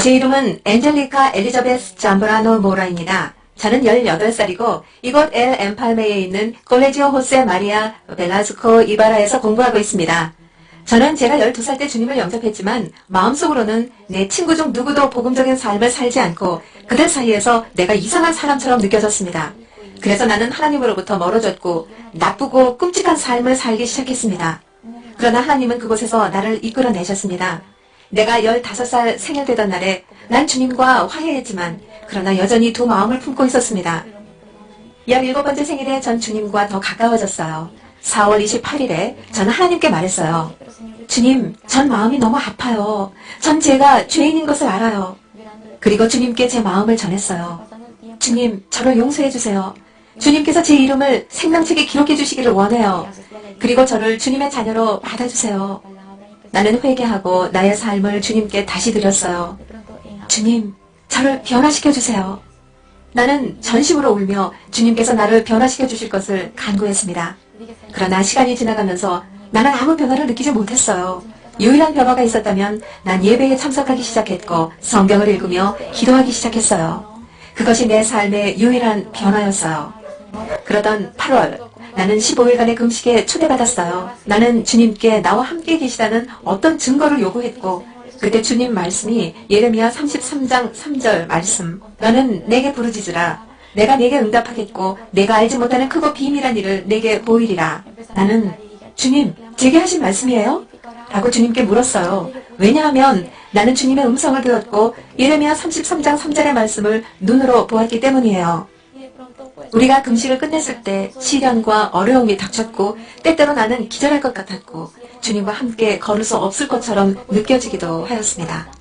제 이름은 엔젤리카 엘리자베스 잠브라노 모라입니다. 저는 18살이고 이곳 엘 엠팔메에 있는 콜레지오 호세 마리아 벨라스코 이바라에서 공부하고 있습니다. 저는 제가 12살 때 주님을 영접했지만 마음속으로는 내 친구 중 누구도 복음적인 삶을 살지 않고 그들 사이에서 내가 이상한 사람처럼 느껴졌습니다. 그래서 나는 하나님으로부터 멀어졌고 나쁘고 끔찍한 삶을 살기 시작했습니다. 그러나 하나님은 그곳에서 나를 이끌어내셨습니다. 내가 15살 생일 되던 날에 난 주님과 화해했지만 그러나 여전히 두 마음을 품고 있었습니다. 17번째 생일에 전 주님과 더 가까워졌어요. 4월 28일에 저는 하나님께 말했어요. 주님, 전 마음이 너무 아파요. 전 제가 죄인인 것을 알아요. 그리고 주님께 제 마음을 전했어요. 주님, 저를 용서해 주세요. 주님께서 제 이름을 생명책에 기록해 주시기를 원해요. 그리고 저를 주님의 자녀로 받아주세요. 나는 회개하고 나의 삶을 주님께 다시 드렸어요. 주님, 저를 변화시켜 주세요. 나는 전심으로 울며 주님께서 나를 변화시켜 주실 것을 간구했습니다. 그러나 시간이 지나가면서 나는 아무 변화를 느끼지 못했어요. 유일한 변화가 있었다면 난 예배에 참석하기 시작했고 성경을 읽으며 기도하기 시작했어요. 그것이 내 삶의 유일한 변화였어요. 그러던 8월, 나는 15일간의 금식에 초대받았어요. 나는 주님께 나와 함께 계시다는 어떤 증거를 요구했고 그때 주님 말씀이 예레미야 33장 3절 말씀, 너는 내게 부르짖으라. 내가 내게 응답하겠고 내가 알지 못하는 크고 비밀한 일을 내게 보이리라. 나는 주님, 제게 하신 말씀이에요? 라고 주님께 물었어요. 왜냐하면 나는 주님의 음성을 들었고 예레미야 33장 3절의 말씀을 눈으로 보았기 때문이에요. 우리가 금식을 끝냈을 때 시련과 어려움이 닥쳤고 때때로 나는 기절할 것 같았고 주님과 함께 걸을 수 없을 것처럼 느껴지기도 하였습니다.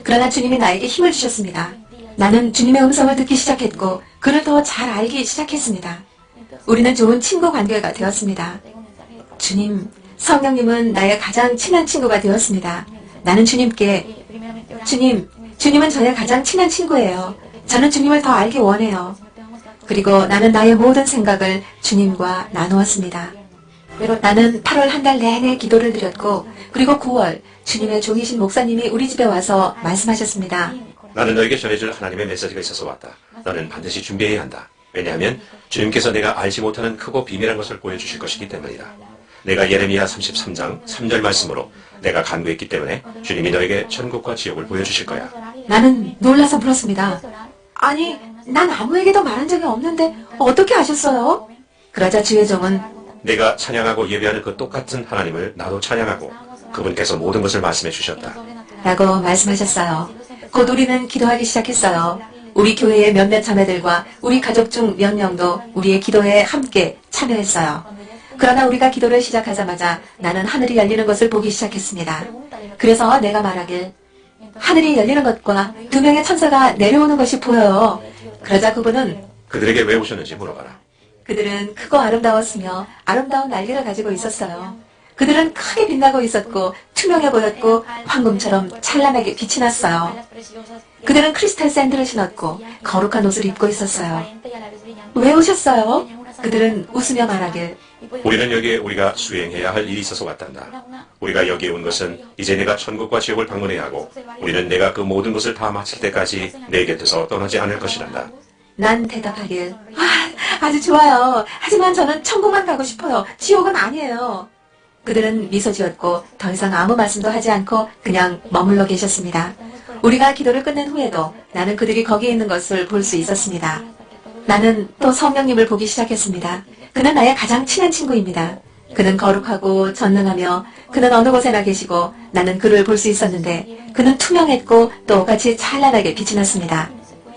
그러나 주님이 나에게 힘을 주셨습니다. 나는 주님의 음성을 듣기 시작했고 그를 더 잘 알기 시작했습니다. 우리는 좋은 친구 관계가 되었습니다. 주님, 성령님은 나의 가장 친한 친구가 되었습니다. 나는 주님께 주님은 저의 가장 친한 친구예요. 저는 주님을 더 알기 원해요. 그리고 나는 나의 모든 생각을 주님과 나누었습니다. 나는 8월 한 달 내내 기도를 드렸고 그리고 9월 주님의 종이신 목사님이 우리 집에 와서 말씀하셨습니다. 나는 너에게 전해줄 하나님의 메시지가 있어서 왔다. 너는 반드시 준비해야 한다. 왜냐하면 주님께서 내가 알지 못하는 크고 비밀한 것을 보여주실 것이기 때문이다. 내가 예레미야 33장 3절 말씀으로 내가 간구했기 때문에 주님이 너에게 천국과 지옥을 보여주실 거야. 나는 놀라서 물었습니다. 아니, 난 아무에게도 말한 적이 없는데 어떻게 아셨어요? 그러자 주의 종은 내가 찬양하고 예배하는 그 똑같은 하나님을 나도 찬양하고 그분께서 모든 것을 말씀해 주셨다. 라고 말씀하셨어요. 곧 우리는 기도하기 시작했어요. 우리 교회의 몇몇 자매들과 우리 가족 중 몇 명도 우리의 기도에 함께 참여했어요. 그러나 우리가 기도를 시작하자마자 나는 하늘이 열리는 것을 보기 시작했습니다. 그래서 내가 말하길 하늘이 열리는 것과 2명의 천사가 내려오는 것이 보여요. 그러자 그분은 그들에게 왜 오셨는지 물어봐라. 그들은 크고 아름다웠으며 아름다운 날개를 가지고 있었어요. 그들은 크게 빛나고 있었고 투명해 보였고 황금처럼 찬란하게 빛이 났어요. 그들은 크리스탈 샌들을 신었고 거룩한 옷을 입고 있었어요. 왜 오셨어요? 그들은 웃으며 말하길 우리는 여기에 우리가 수행해야 할 일이 있어서 왔단다. 우리가 여기에 온 것은 이제 내가 천국과 지옥을 방문해야 하고 우리는 내가 그 모든 것을 다 마칠 때까지 내 곁에서 떠나지 않을 것이란다. 난 대답하길 아주 좋아요. 하지만 저는 천국만 가고 싶어요. 지옥은 아니에요. 그들은 미소 지었고 더 이상 아무 말씀도 하지 않고 그냥 머물러 계셨습니다. 우리가 기도를 끝낸 후에도 나는 그들이 거기에 있는 것을 볼 수 있었습니다. 나는 또 성령님을 보기 시작했습니다. 그는 나의 가장 친한 친구입니다. 그는 거룩하고 전능하며 그는 어느 곳에나 계시고 나는 그를 볼 수 있었는데 그는 투명했고 또 같이 찬란하게 빛이 났습니다.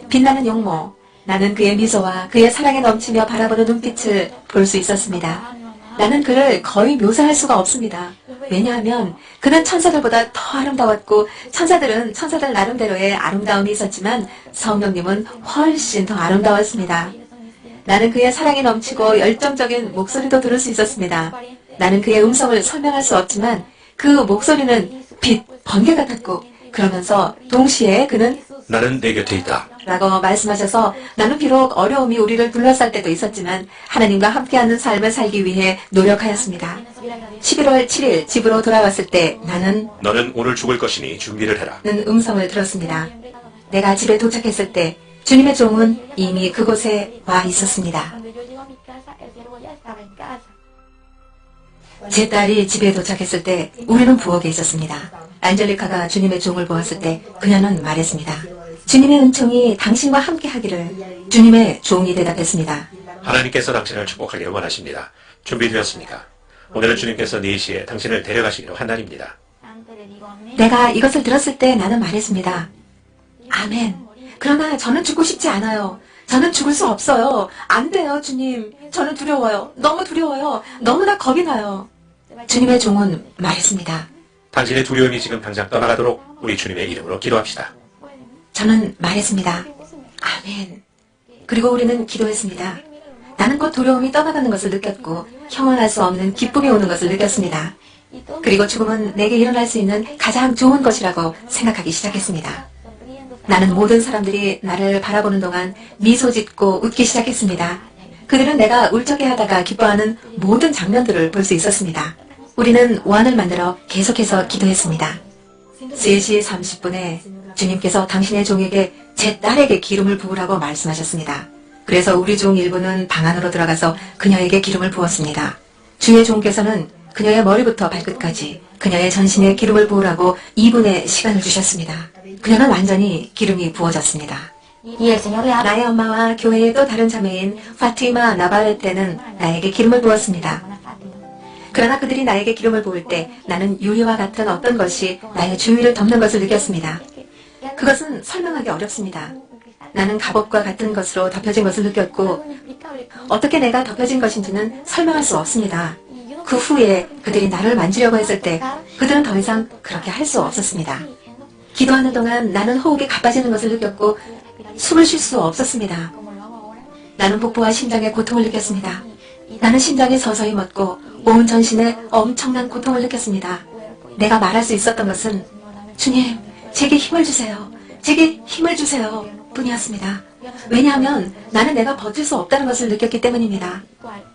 빛나는 용모, 나는 그의 미소와 그의 사랑에 넘치며 바라보는 눈빛을 볼 수 있었습니다. 나는 그를 거의 묘사할 수가 없습니다. 왜냐하면 그는 천사들보다 더 아름다웠고 천사들은 천사들 나름대로의 아름다움이 있었지만 성령님은 훨씬 더 아름다웠습니다. 나는 그의 사랑이 넘치고 열정적인 목소리도 들을 수 있었습니다. 나는 그의 음성을 설명할 수 없지만 그 목소리는 빛, 번개 같았고 그러면서 동시에 그는 나는 내 곁에 있다. 라고 말씀하셔서 나는 비록 어려움이 우리를 둘러쌀 때도 있었지만 하나님과 함께하는 삶을 살기 위해 노력하였습니다. 11월 7일 집으로 돌아왔을 때 나는 너는 오늘 죽을 것이니 준비를 해라. 는 음성을 들었습니다. 내가 집에 도착했을 때 주님의 종은 이미 그곳에 와 있었습니다. Cuando yo llego a mi casa, el siervo ya estaba en casa. 제 딸이 집에 도착했을 때 우리는 부엌에 있었습니다. 안젤리카가 주님의 종을 보았을 때 그녀는 말했습니다. 주님의 은총이 당신과 함께 하기를. 주님의 종이 대답했습니다. 하나님께서 당신을 축복하기를 원하십니다. 준비되었습니까? 오늘은 주님께서 4시에 당신을 데려가시기로 한 날입니다. Antes le digo amén. 내가 이것을 들었을 때 나는 말했습니다. 아멘. 그러나 저는 죽고 싶지 않아요. 저는 죽을 수 없어요. 안 돼요, 주님. 저는 두려워요. 너무 두려워요. 너무나 겁이 나요. 주님의 종은 말했습니다. 당신의 두려움이 지금 당장 떠나가도록 우리 주님의 이름으로 기도합시다. 저는 말했습니다. 아멘. 그리고 우리는 기도했습니다. 나는 곧 두려움이 떠나가는 것을 느꼈고 형언할 수 없는 기쁨이 오는 것을 느꼈습니다. 그리고 죽음은 내게 일어날 수 있는 가장 좋은 것이라고 생각하기 시작했습니다. 나는 모든 사람들이 나를 바라보는 동안 미소 짓고 웃기 시작했습니다. 그들은 내가 울적해 하다가 기뻐하는 모든 장면들을 볼 수 있었습니다. 우리는 원을 만들어 계속해서 기도했습니다. 3시 30분에 주님께서 당신의 종에게 제 딸에게 기름을 부으라고 말씀하셨습니다. 그래서 우리 종 일부는 방 안으로 들어가서 그녀에게 기름을 부었습니다. 주의 종께서는 그녀의 머리부터 발끝까지 그녀의 전신에 기름을 부으라고 2분의 시간을 주셨습니다. 그녀는 완전히 기름이 부어졌습니다. Y el Señor le habla. 나의 엄마와 교회의 또 다른 자매인 파티마 나바레테는 나에게 기름을 부었습니다. 그러나 그들이 나에게 기름을 부을 때 나는 유리와 같은 어떤 것이 나의 주위를 덮는 것을 느꼈습니다. 그것은 설명하기 어렵습니다. 나는 갑옷과 같은 것으로 덮여진 것을 느꼈고 어떻게 내가 덮여진 것인지는 설명할 수 없습니다. 그 후에 그들이 나를 만지려고 했을 때 그들은 더 이상 그렇게 할 수 없었습니다. 기도하는 동안 나는 호흡이 가빠지는 것을 느꼈고 숨을 쉴 수 없었습니다. 나는 복부와 심장에 고통을 느꼈습니다. 나는 심장이 서서히 멎고 온 전신에 엄청난 고통을 느꼈습니다. 내가 말할 수 있었던 것은 주님, 제게 힘을 주세요. 제게 힘을 주세요. 뿐이었습니다. 왜냐하면 나는 내가 버틸 수 없다는 것을 느꼈기 때문입니다.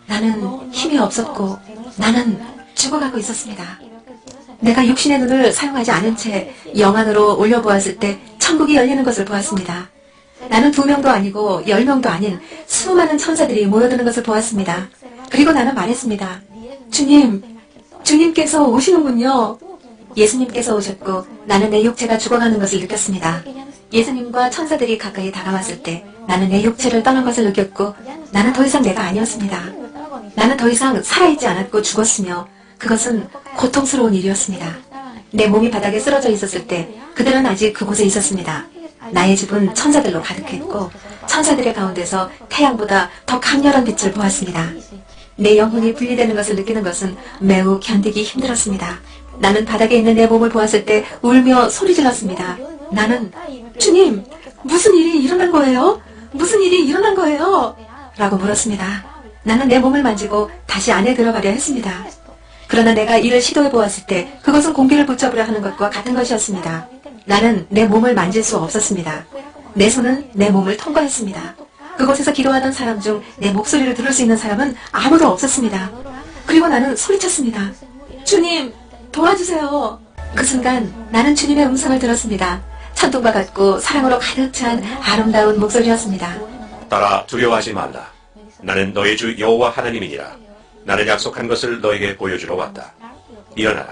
나는 힘이 없었고 나는 죽어가고 있었습니다. 내가 육신의 눈을 사용하지 않은 채 영안으로 올려보았을 때 천국이 열리는 것을 보았습니다. 나는 2명도 아니고 10명도 아닌 수많은 천사들이 모여드는 것을 보았습니다. 그리고 나는 말했습니다. 주님, 주님께서 오시는군요. 예수님께서 오셨고 나는 내 육체가 죽어가는 것을 느꼈습니다. 예수님과 천사들이 가까이 다가왔을 때 나는 내 육체를 떠난 것을 느꼈고 나는 더 이상 내가 아니었습니다. 나는 더 이상 살아있지 않았고 죽었으며 그것은 고통스러운 일이었습니다. 내 몸이 바닥에 쓰러져 있었을 때 그들은 아직 그곳에 있었습니다. 나의 집은 천사들로 가득했고 천사들의 가운데서 태양보다 더 강렬한 빛을 보았습니다. 내 영혼이 분리되는 것을 느끼는 것은 매우 견디기 힘들었습니다. 나는 바닥에 있는 내 몸을 보았을 때 울며 소리 질렀습니다. 나는 주님, 무슨 일이 일어난 거예요? 무슨 일이 일어난 거예요? 라고 물었습니다. 나는 내 몸을 만지고 다시 안에 들어가려 했습니다. 그러나 내가 이를 시도해 보았을 때 그것은 공기를 붙잡으려 하는 것과 같은 것이었습니다. 나는 내 몸을 만질 수 없었습니다. 내 손은 내 몸을 통과했습니다. 그곳에서 기도하던 사람 중 내 목소리를 들을 수 있는 사람은 아무도 없었습니다. 그리고 나는 소리쳤습니다. 주님, 도와주세요. 그 순간 나는 주님의 음성을 들었습니다. 천둥과 같고 사랑으로 가득 찬 아름다운 목소리였습니다. 따라 두려워하지 말라. 나는 너의 주 여호와 하나님이니라. 나는 약속한 것을 너에게 보여주러 왔다. 일어나라.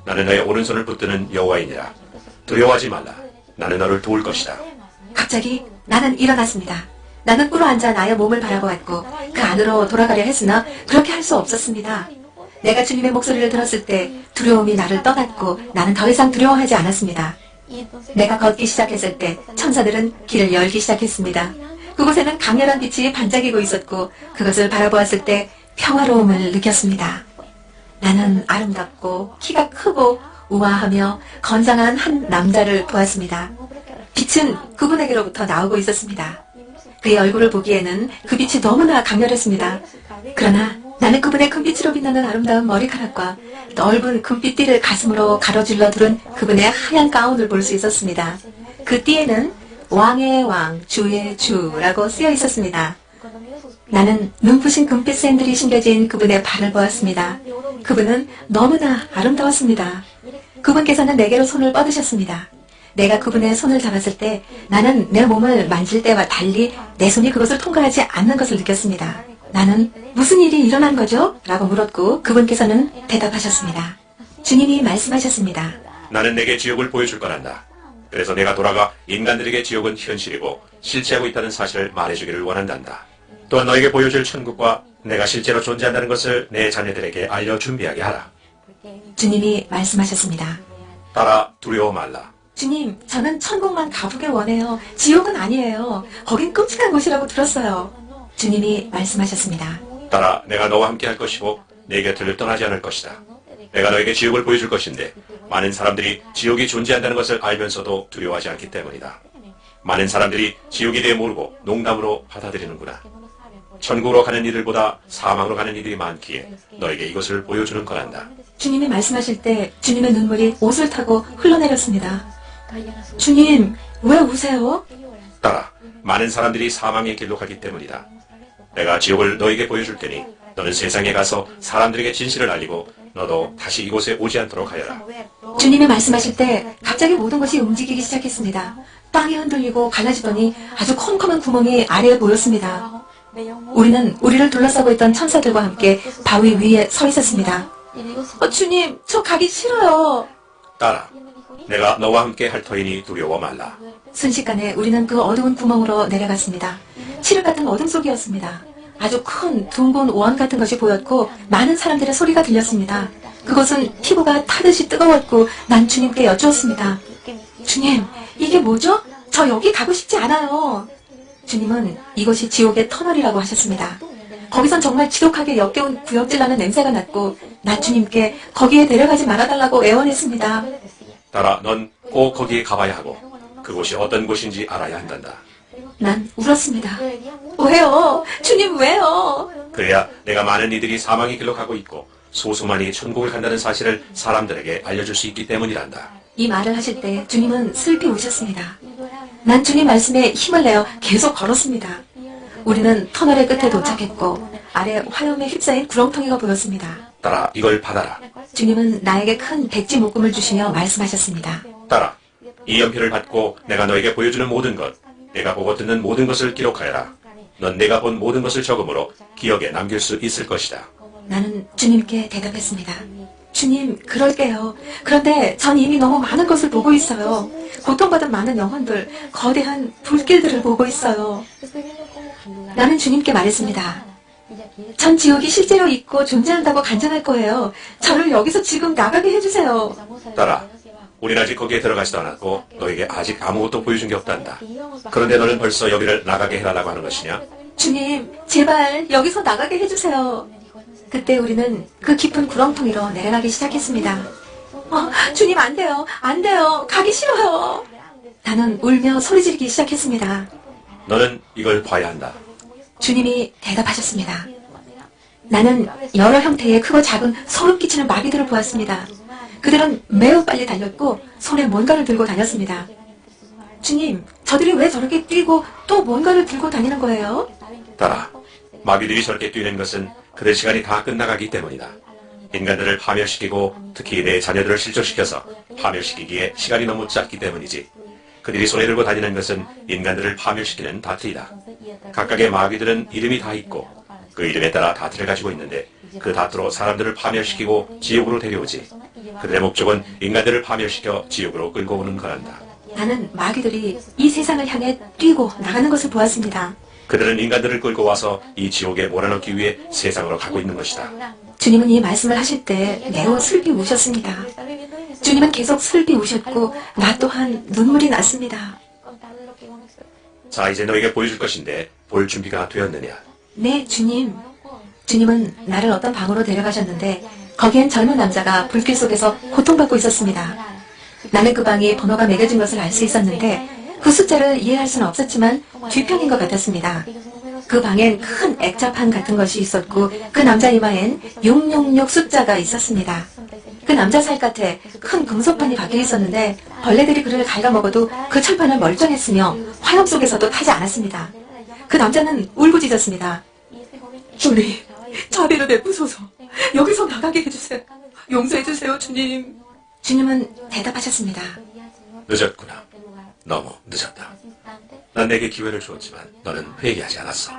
나는 너의 오른손을 붙드는 여호와이니라. 두려워하지 말라. 나는 너를 도울 것이다. 갑자기 나는 일어났습니다. 나는 꿇어앉아 나의 몸을 바라보았고 그 안으로 돌아가려 했으나 그렇게 할 수 없었습니다. 내가 주님의 목소리를 들었을 때 두려움이 나를 떠났고 나는 더 이상 두려워하지 않았습니다. 내가 걷기 시작했을 때 천사들은 길을 열기 시작했습니다. 그곳에는 강렬한 빛이 반짝이고 있었고 그것을 바라보았을 때 평화로움을 느꼈습니다. 나는 아름답고 키가 크고 우아하며 건장한 한 남자를 보았습니다. 빛은 그분에게로부터 나오고 있었습니다. 그의 얼굴을 보기에는 그 빛이 너무나 강렬했습니다. 그러나 나는 그분의 금빛으로 빛나는 아름다운 머리카락과 넓은 금빛띠를 가슴으로 가로질러 두른 그분의 하얀 가운을 볼 수 있었습니다. 그 띠에는 왕의 왕, 주의 주라고 쓰여 있었습니다. 나는 눈부신 금빛 샌들이 심겨진 그분의 발을 보았습니다. 그분은 너무나 아름다웠습니다. 그분께서는 내게로 손을 뻗으셨습니다. 내가 그분의 손을 잡았을 때 나는 내 몸을 만질 때와 달리 내 손이 그것을 통과하지 않는 것을 느꼈습니다. 나는 무슨 일이 일어난 거죠? 라고 물었고 그분께서는 대답하셨습니다. 주님이 말씀하셨습니다. 나는 내게 지옥을 보여줄 거란다. 그래서 내가 돌아가 인간들에게 지옥은 현실이고 실체하고 있다는 사실을 말해주기를 원한단다. 또한 너에게 보여줄 천국과 내가 실제로 존재한다는 것을 내 자녀들에게 알려 준비하게 하라. 주님이 말씀하셨습니다. 따라 두려워 말라. 주님, 저는 천국만 가보길 원해요. 지옥은 아니에요. 거긴 끔찍한 곳이라고 들었어요. 주님이 말씀하셨습니다. 따라 내가 너와 함께 할 것이고 내 곁을 떠나지 않을 것이다. 내가 너에게 지옥을 보여줄 것인데 많은 사람들이 지옥이 존재한다는 것을 알면서도 두려워하지 않기 때문이다. 많은 사람들이 지옥에 대해 모르고 농담으로 받아들이는구나. 천국으로 가는 이들보다 사망으로 가는 이들이 많기에 너에게 이것을 보여주는 거란다. 주님이 말씀하실 때 주님의 눈물이 옷을 타고 흘러내렸습니다. 주님, 왜 우세요? 따라 많은 사람들이 사망의 길로 가기 때문이다. 내가 지옥을 너에게 보여줄 테니 너는 세상에 가서 사람들에게 진실을 알리고 너도 다시 이곳에 오지 않도록 하여라. 주님이 말씀하실 때 갑자기 모든 것이 움직이기 시작했습니다. 땅이 흔들리고 갈라지더니 아주 컴컴한 구멍이 아래에 보였습니다. 우리는 우리를 둘러싸고 있던 천사들과 함께 바위 위에 서 있었습니다. 주님, 저 가기 싫어요. 따라 내가 너와 함께 할 터이니 두려워 말라. 순식간에 우리는 그 어두운 구멍으로 내려갔습니다. 칠흑 같은 어둠 속이었습니다. 아주 큰 둥근 원 같은 것이 보였고 많은 사람들의 소리가 들렸습니다. 그것은 피부가 타듯이 뜨거웠고 난 주님께 여쭈었습니다. 주님, 이게 뭐죠? 저 여기 가고 싶지 않아요. 주님은 이것이 지옥의 터널이라고 하셨습니다. 거기선 정말 지독하게 역겨운 구역질 나는 냄새가 났고 나 주님께 거기에 데려가지 말아달라고 애원했습니다. 따라 넌 꼭 거기에 가봐야 하고 그곳이 어떤 곳인지 알아야 한단다. 난 울었습니다. 왜요? 주님 왜요? 그래야 내가 많은 이들이 사망의 길로 가고 있고 소수만이 천국을 간다는 사실을 사람들에게 알려줄 수 있기 때문이란다. 이 말을 하실 때 주님은 슬피 우셨습니다. 난 주님 말씀에 힘을 내어 계속 걸었습니다. 우리는 터널의 끝에 도착했고 아래 화염에 휩싸인 구렁텅이가 보였습니다. 따라 이걸 받아라. 주님은 나에게 큰 백지 묶음을 주시며 말씀하셨습니다. 따라 이 연필을 받고 내가 너에게 보여주는 모든 것, 내가 보고 듣는 모든 것을 기록하여라. 넌 내가 본 모든 것을 적음으로 기억에 남길 수 있을 것이다. 나는 주님께 대답했습니다. 주님, 그럴게요. 그런데 전 이미 너무 많은 것을 보고 있어요. 고통받은 많은 영혼들, 거대한 불길들을 보고 있어요. 나는 주님께 말했습니다. 전 지옥이 실제로 있고 존재한다고 간증할 거예요. 저를 여기서 지금 나가게 해주세요. 따라 우린 아직 거기에 들어가지도 않았고 너에게 아직 아무것도 보여준 게 없단다. 그런데 너는 벌써 여기를 나가게 해달라고 하는 것이냐? 주님, 제발 여기서 나가게 해주세요. 그때 우리는 그 깊은 구렁텅이로 내려가기 시작했습니다. 주님 안 돼요. 안 돼요. 가기 싫어요. 나는 울며 소리 지르기 시작했습니다. 너는 이걸 봐야 한다. 주님이 대답하셨습니다. 나는 여러 형태의 크고 작은 소름 끼치는 마귀들을 보았습니다. 그들은 매우 빨리 달렸고 손에 뭔가를 들고 다녔습니다. 주님, 저들이 왜 저렇게 뛰고 또 뭔가를 들고 다니는 거예요? 따라 마귀들이 저렇게 뛰는 것은 그들 시간이 다 끝나가기 때문이다. 인간들을 파멸시키고 특히 내 자녀들을 실족시켜서 파멸시키기에 시간이 너무 짧기 때문이지. 그들이 손에 들고 다니는 것은 인간들을 파멸시키는 다트이다. 각각의 마귀들은 이름이 다 있고 그 이름에 따라 다트를 가지고 있는데 그 다트로 사람들을 파멸시키고 지옥으로 데려오지. 그들의 목적은 인간들을 파멸시켜 지옥으로 끌고 오는 거란다. 나는 마귀들이 이 세상을 향해 뛰고 나가는 것을 보았습니다. 그들은 인간들을 끌고 와서 이 지옥에 몰아넣기 위해 세상으로 가고 있는 것이다. 주님은 이 말씀을 하실 때 매우 슬피 우셨습니다. 주님은 계속 슬피 우셨고 나 또한 눈물이 났습니다. 자, 이제 너에게 보여줄 것인데 볼 준비가 되었느냐? 네, 주님. 주님은 나를 어떤 방으로 데려가셨는데 거기엔 젊은 남자가 불길 속에서 고통받고 있었습니다. 나는 그 방이 번호가 매겨진 것을 알 수 있었는데 그 숫자를 이해할 수는 없었지만 뒤편인 것 같았습니다. 그 방엔 큰 액자판 같은 것이 있었고 그 남자 이마엔 666 숫자가 있었습니다. 그 남자 살갗에 큰 금속판이 박혀 있었는데 벌레들이 그를 갉아먹어도 그 철판은 멀쩡했으며 화염 속에서도 타지 않았습니다. 그 남자는 울부짖었습니다. 주님, 자비를 베푸소서. 여기서 나가게 해주세요. 용서해주세요, 주님. 주님은 대답하셨습니다. 늦었구나. 너무 늦었다. 난 내게 기회를 주었지만 너는 회개하지 않았어.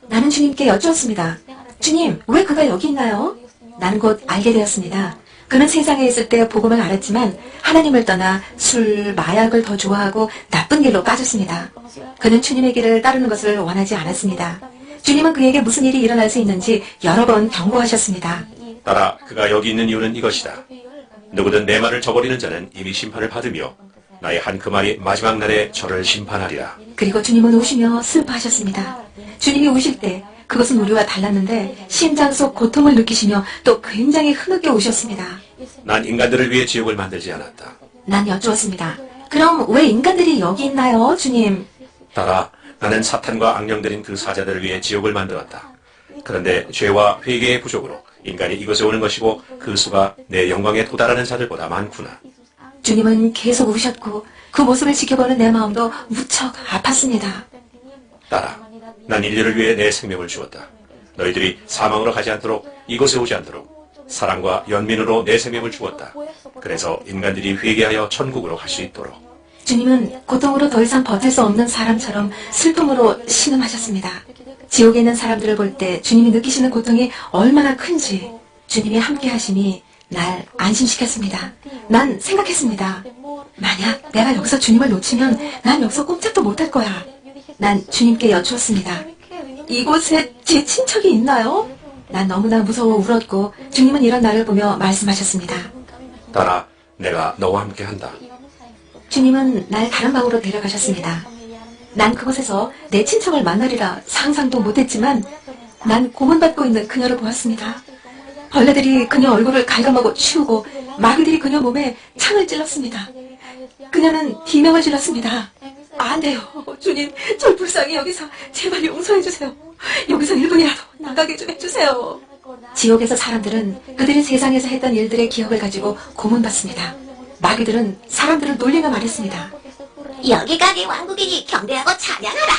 나는 주님께 여쭈었습니다. 주님, 왜 그가 여기 있나요? 나는 곧 알게 되었습니다. 그는 세상에 있을 때 복음을 알았지만 하나님을 떠나 술, 마약을 더 좋아하고 나쁜 길로 빠졌습니다. 그는 주님의 길을 따르는 것을 원하지 않았습니다. 주님은 그에게 무슨 일이 일어날 수 있는지 여러 번 경고하셨습니다. 따라 그가 여기 있는 이유는 이것이다. 누구든 내 말을 저버리는 자는 이미 심판을 받으며 나의 한 그 말이 마지막 날에 저를 심판하리라. 그리고 주님은 우시며 슬퍼하셨습니다. 주님이 우실 때 그것은 우리와 달랐는데 심장 속 고통을 느끼시며 또 굉장히 흐느껴 우셨습니다. 난 인간들을 위해 지옥을 만들지 않았다. 난 여쭈었습니다. 그럼 왜 인간들이 여기 있나요, 주님? 따라 나는 사탄과 악령들인 그 사자들을 위해 지옥을 만들었다. 그런데 죄와 회개의 부족으로 인간이 이곳에 오는 것이고 그 수가 내 영광에 도달하는 자들보다 많구나. 주님은 계속 우셨고 그 모습을 지켜보는 내 마음도 무척 아팠습니다. 따라 난 인류를 위해 내 생명을 주었다. 너희들이 사망으로 가지 않도록 이곳에 오지 않도록 사랑과 연민으로 내 생명을 주었다. 그래서 인간들이 회개하여 천국으로 갈 수 있도록. 주님은 고통으로 더 이상 버틸 수 없는 사람처럼 슬픔으로 신음하셨습니다. 지옥에 있는 사람들을 볼 때 주님이 느끼시는 고통이 얼마나 큰지 주님이 함께 하심이 날 안심시켰습니다. 난 생각했습니다. 만약 내가 여기서 주님을 놓치면 난 여기서 꼼짝도 못할 거야. 난 주님께 여쭈었습니다. 이곳에 제 친척이 있나요? 난 너무나 무서워 울었고 주님은 이런 나를 보며 말씀하셨습니다. 따라 내가 너와 함께 한다. 주님은 날 다른 방으로 데려가셨습니다. 난 그곳에서 내 친척을 만나리라 상상도 못했지만 난 고문받고 있는 그녀를 보았습니다. 벌레들이 그녀 얼굴을 갉아먹어 치우고 마귀들이 그녀 몸에 창을 찔렀습니다. 그녀는 비명을 질렀습니다. 안 돼요. 주님, 절 불쌍히 여기서 제발 용서해주세요. 여기서 1분이라도 나가게 좀 해주세요. 지옥에서 사람들은 그들이 세상에서 했던 일들의 기억을 가지고 고문받습니다. 마귀들은 사람들을 놀리며 말했습니다. 여기까지 왕국이니 경배하고 찬양하라.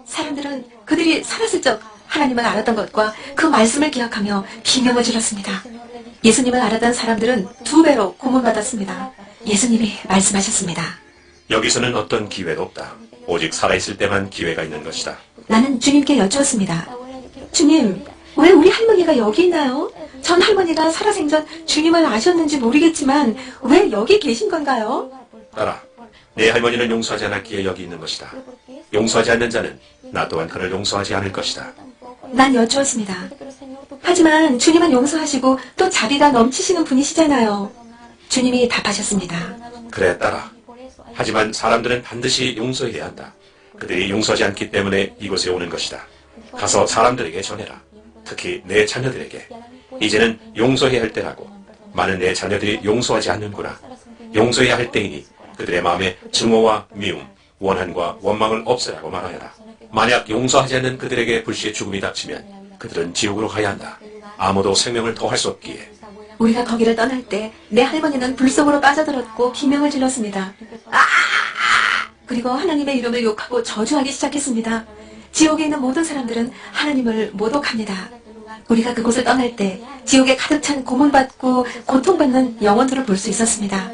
사람들은 그들이 살았을 적 하나님을 알았던 것과 그 말씀을 기억하며 비명을 질렀습니다. 예수님을 알았던 사람들은 2배로 고문받았습니다. 예수님이 말씀하셨습니다. 여기서는 어떤 기회도 없다. 오직 살아있을 때만 기회가 있는 것이다. 나는 주님께 여쭈었습니다. 주님, 왜 우리 할머니가 여기 있나요? 전 할머니가 살아생전 주님을 아셨는지 모르겠지만 왜 여기 계신 건가요? 따라 내 할머니는 용서하지 않았기에 여기 있는 것이다. 용서하지 않는 자는 나 또한 그를 용서하지 않을 것이다. 난 여쭈었습니다. 하지만 주님은 용서하시고 또 자비가 넘치시는 분이시잖아요. 주님이 답하셨습니다. 그래 따라. 하지만 사람들은 반드시 용서해야 한다. 그들이 용서하지 않기 때문에 이곳에 오는 것이다. 가서 사람들에게 전해라. 특히 내 자녀들에게. 이제는 용서해야 할 때라고. 많은 내 자녀들이 용서하지 않는구나. 용서해야 할 때이니 그들의 마음에 증오와 미움, 원한과 원망을 없애라고 말하여라. 만약 용서하지 않는 그들에게 불시의 죽음이 닥치면 그들은 지옥으로 가야 한다. 아무도 생명을 더할 수 없기에. 우리가 거기를 떠날 때 내 할머니는 불 속으로 빠져들었고 비명을 질렀습니다. 그리고 하나님의 이름을 욕하고 저주하기 시작했습니다. 지옥에 있는 모든 사람들은 하나님을 모독합니다. 우리가 그곳을 떠날 때 지옥에 가득 찬 고문받고 고통받는 영혼들을 볼 수 있었습니다.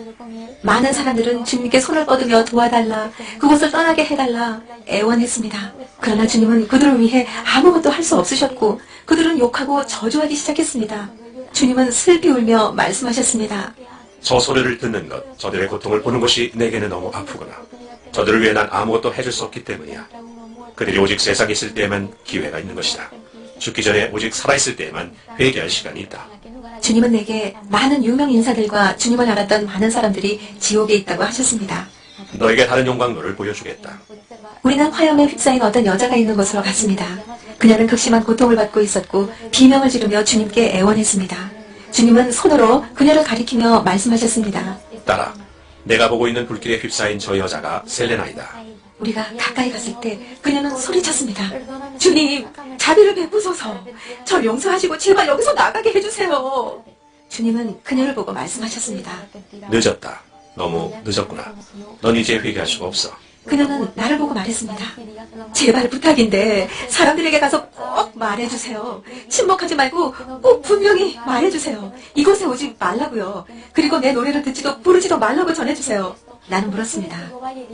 많은 사람들은 주님께 손을 뻗으며 도와달라, 그곳을 떠나게 해달라 애원했습니다. 그러나 주님은 그들을 위해 아무것도 할 수 없으셨고 그들은 욕하고 저주하기 시작했습니다. 주님은 슬피 울며 말씀하셨습니다. 저 소리를 듣는 것, 저들의 고통을 보는 것이 내게는 너무 아프구나. 저들을 위해 난 아무것도 해줄 수 없기 때문이야. 그들이 오직 세상에 있을 때에만 기회가 있는 것이다. 죽기 전에 오직 살아있을 때에만 회개할 시간이 있다. 주님은 내게 많은 유명 인사들과 주님을 알았던 많은 사람들이 지옥에 있다고 하셨습니다. 너에게 다른 영광로를 보여주겠다. 우리는 화염에 휩싸인 어떤 여자가 있는 곳으로 갔습니다. 그녀는 극심한 고통을 받고 있었고 비명을 지르며 주님께 애원했습니다. 주님은 손으로 그녀를 가리키며 말씀하셨습니다. 따라 내가 보고 있는 불길에 휩싸인 저 여자가 셀레나이다. 우리가 가까이 갔을 때 그녀는 소리쳤습니다. 주님, 자비를 베푸소서. 절 용서하시고 제발 여기서 나가게 해주세요. 주님은 그녀를 보고 말씀하셨습니다. 늦었다. 너무 늦었구나. 넌 이제 회개할 수가 없어. 그녀는 나를 보고 말했습니다. 제발 부탁인데 사람들에게 가서 꼭 말해주세요. 침묵하지 말고 꼭 분명히 말해주세요. 이곳에 오지 말라고요. 그리고 내 노래를 듣지도 부르지도 말라고 전해주세요. 나는 물었습니다.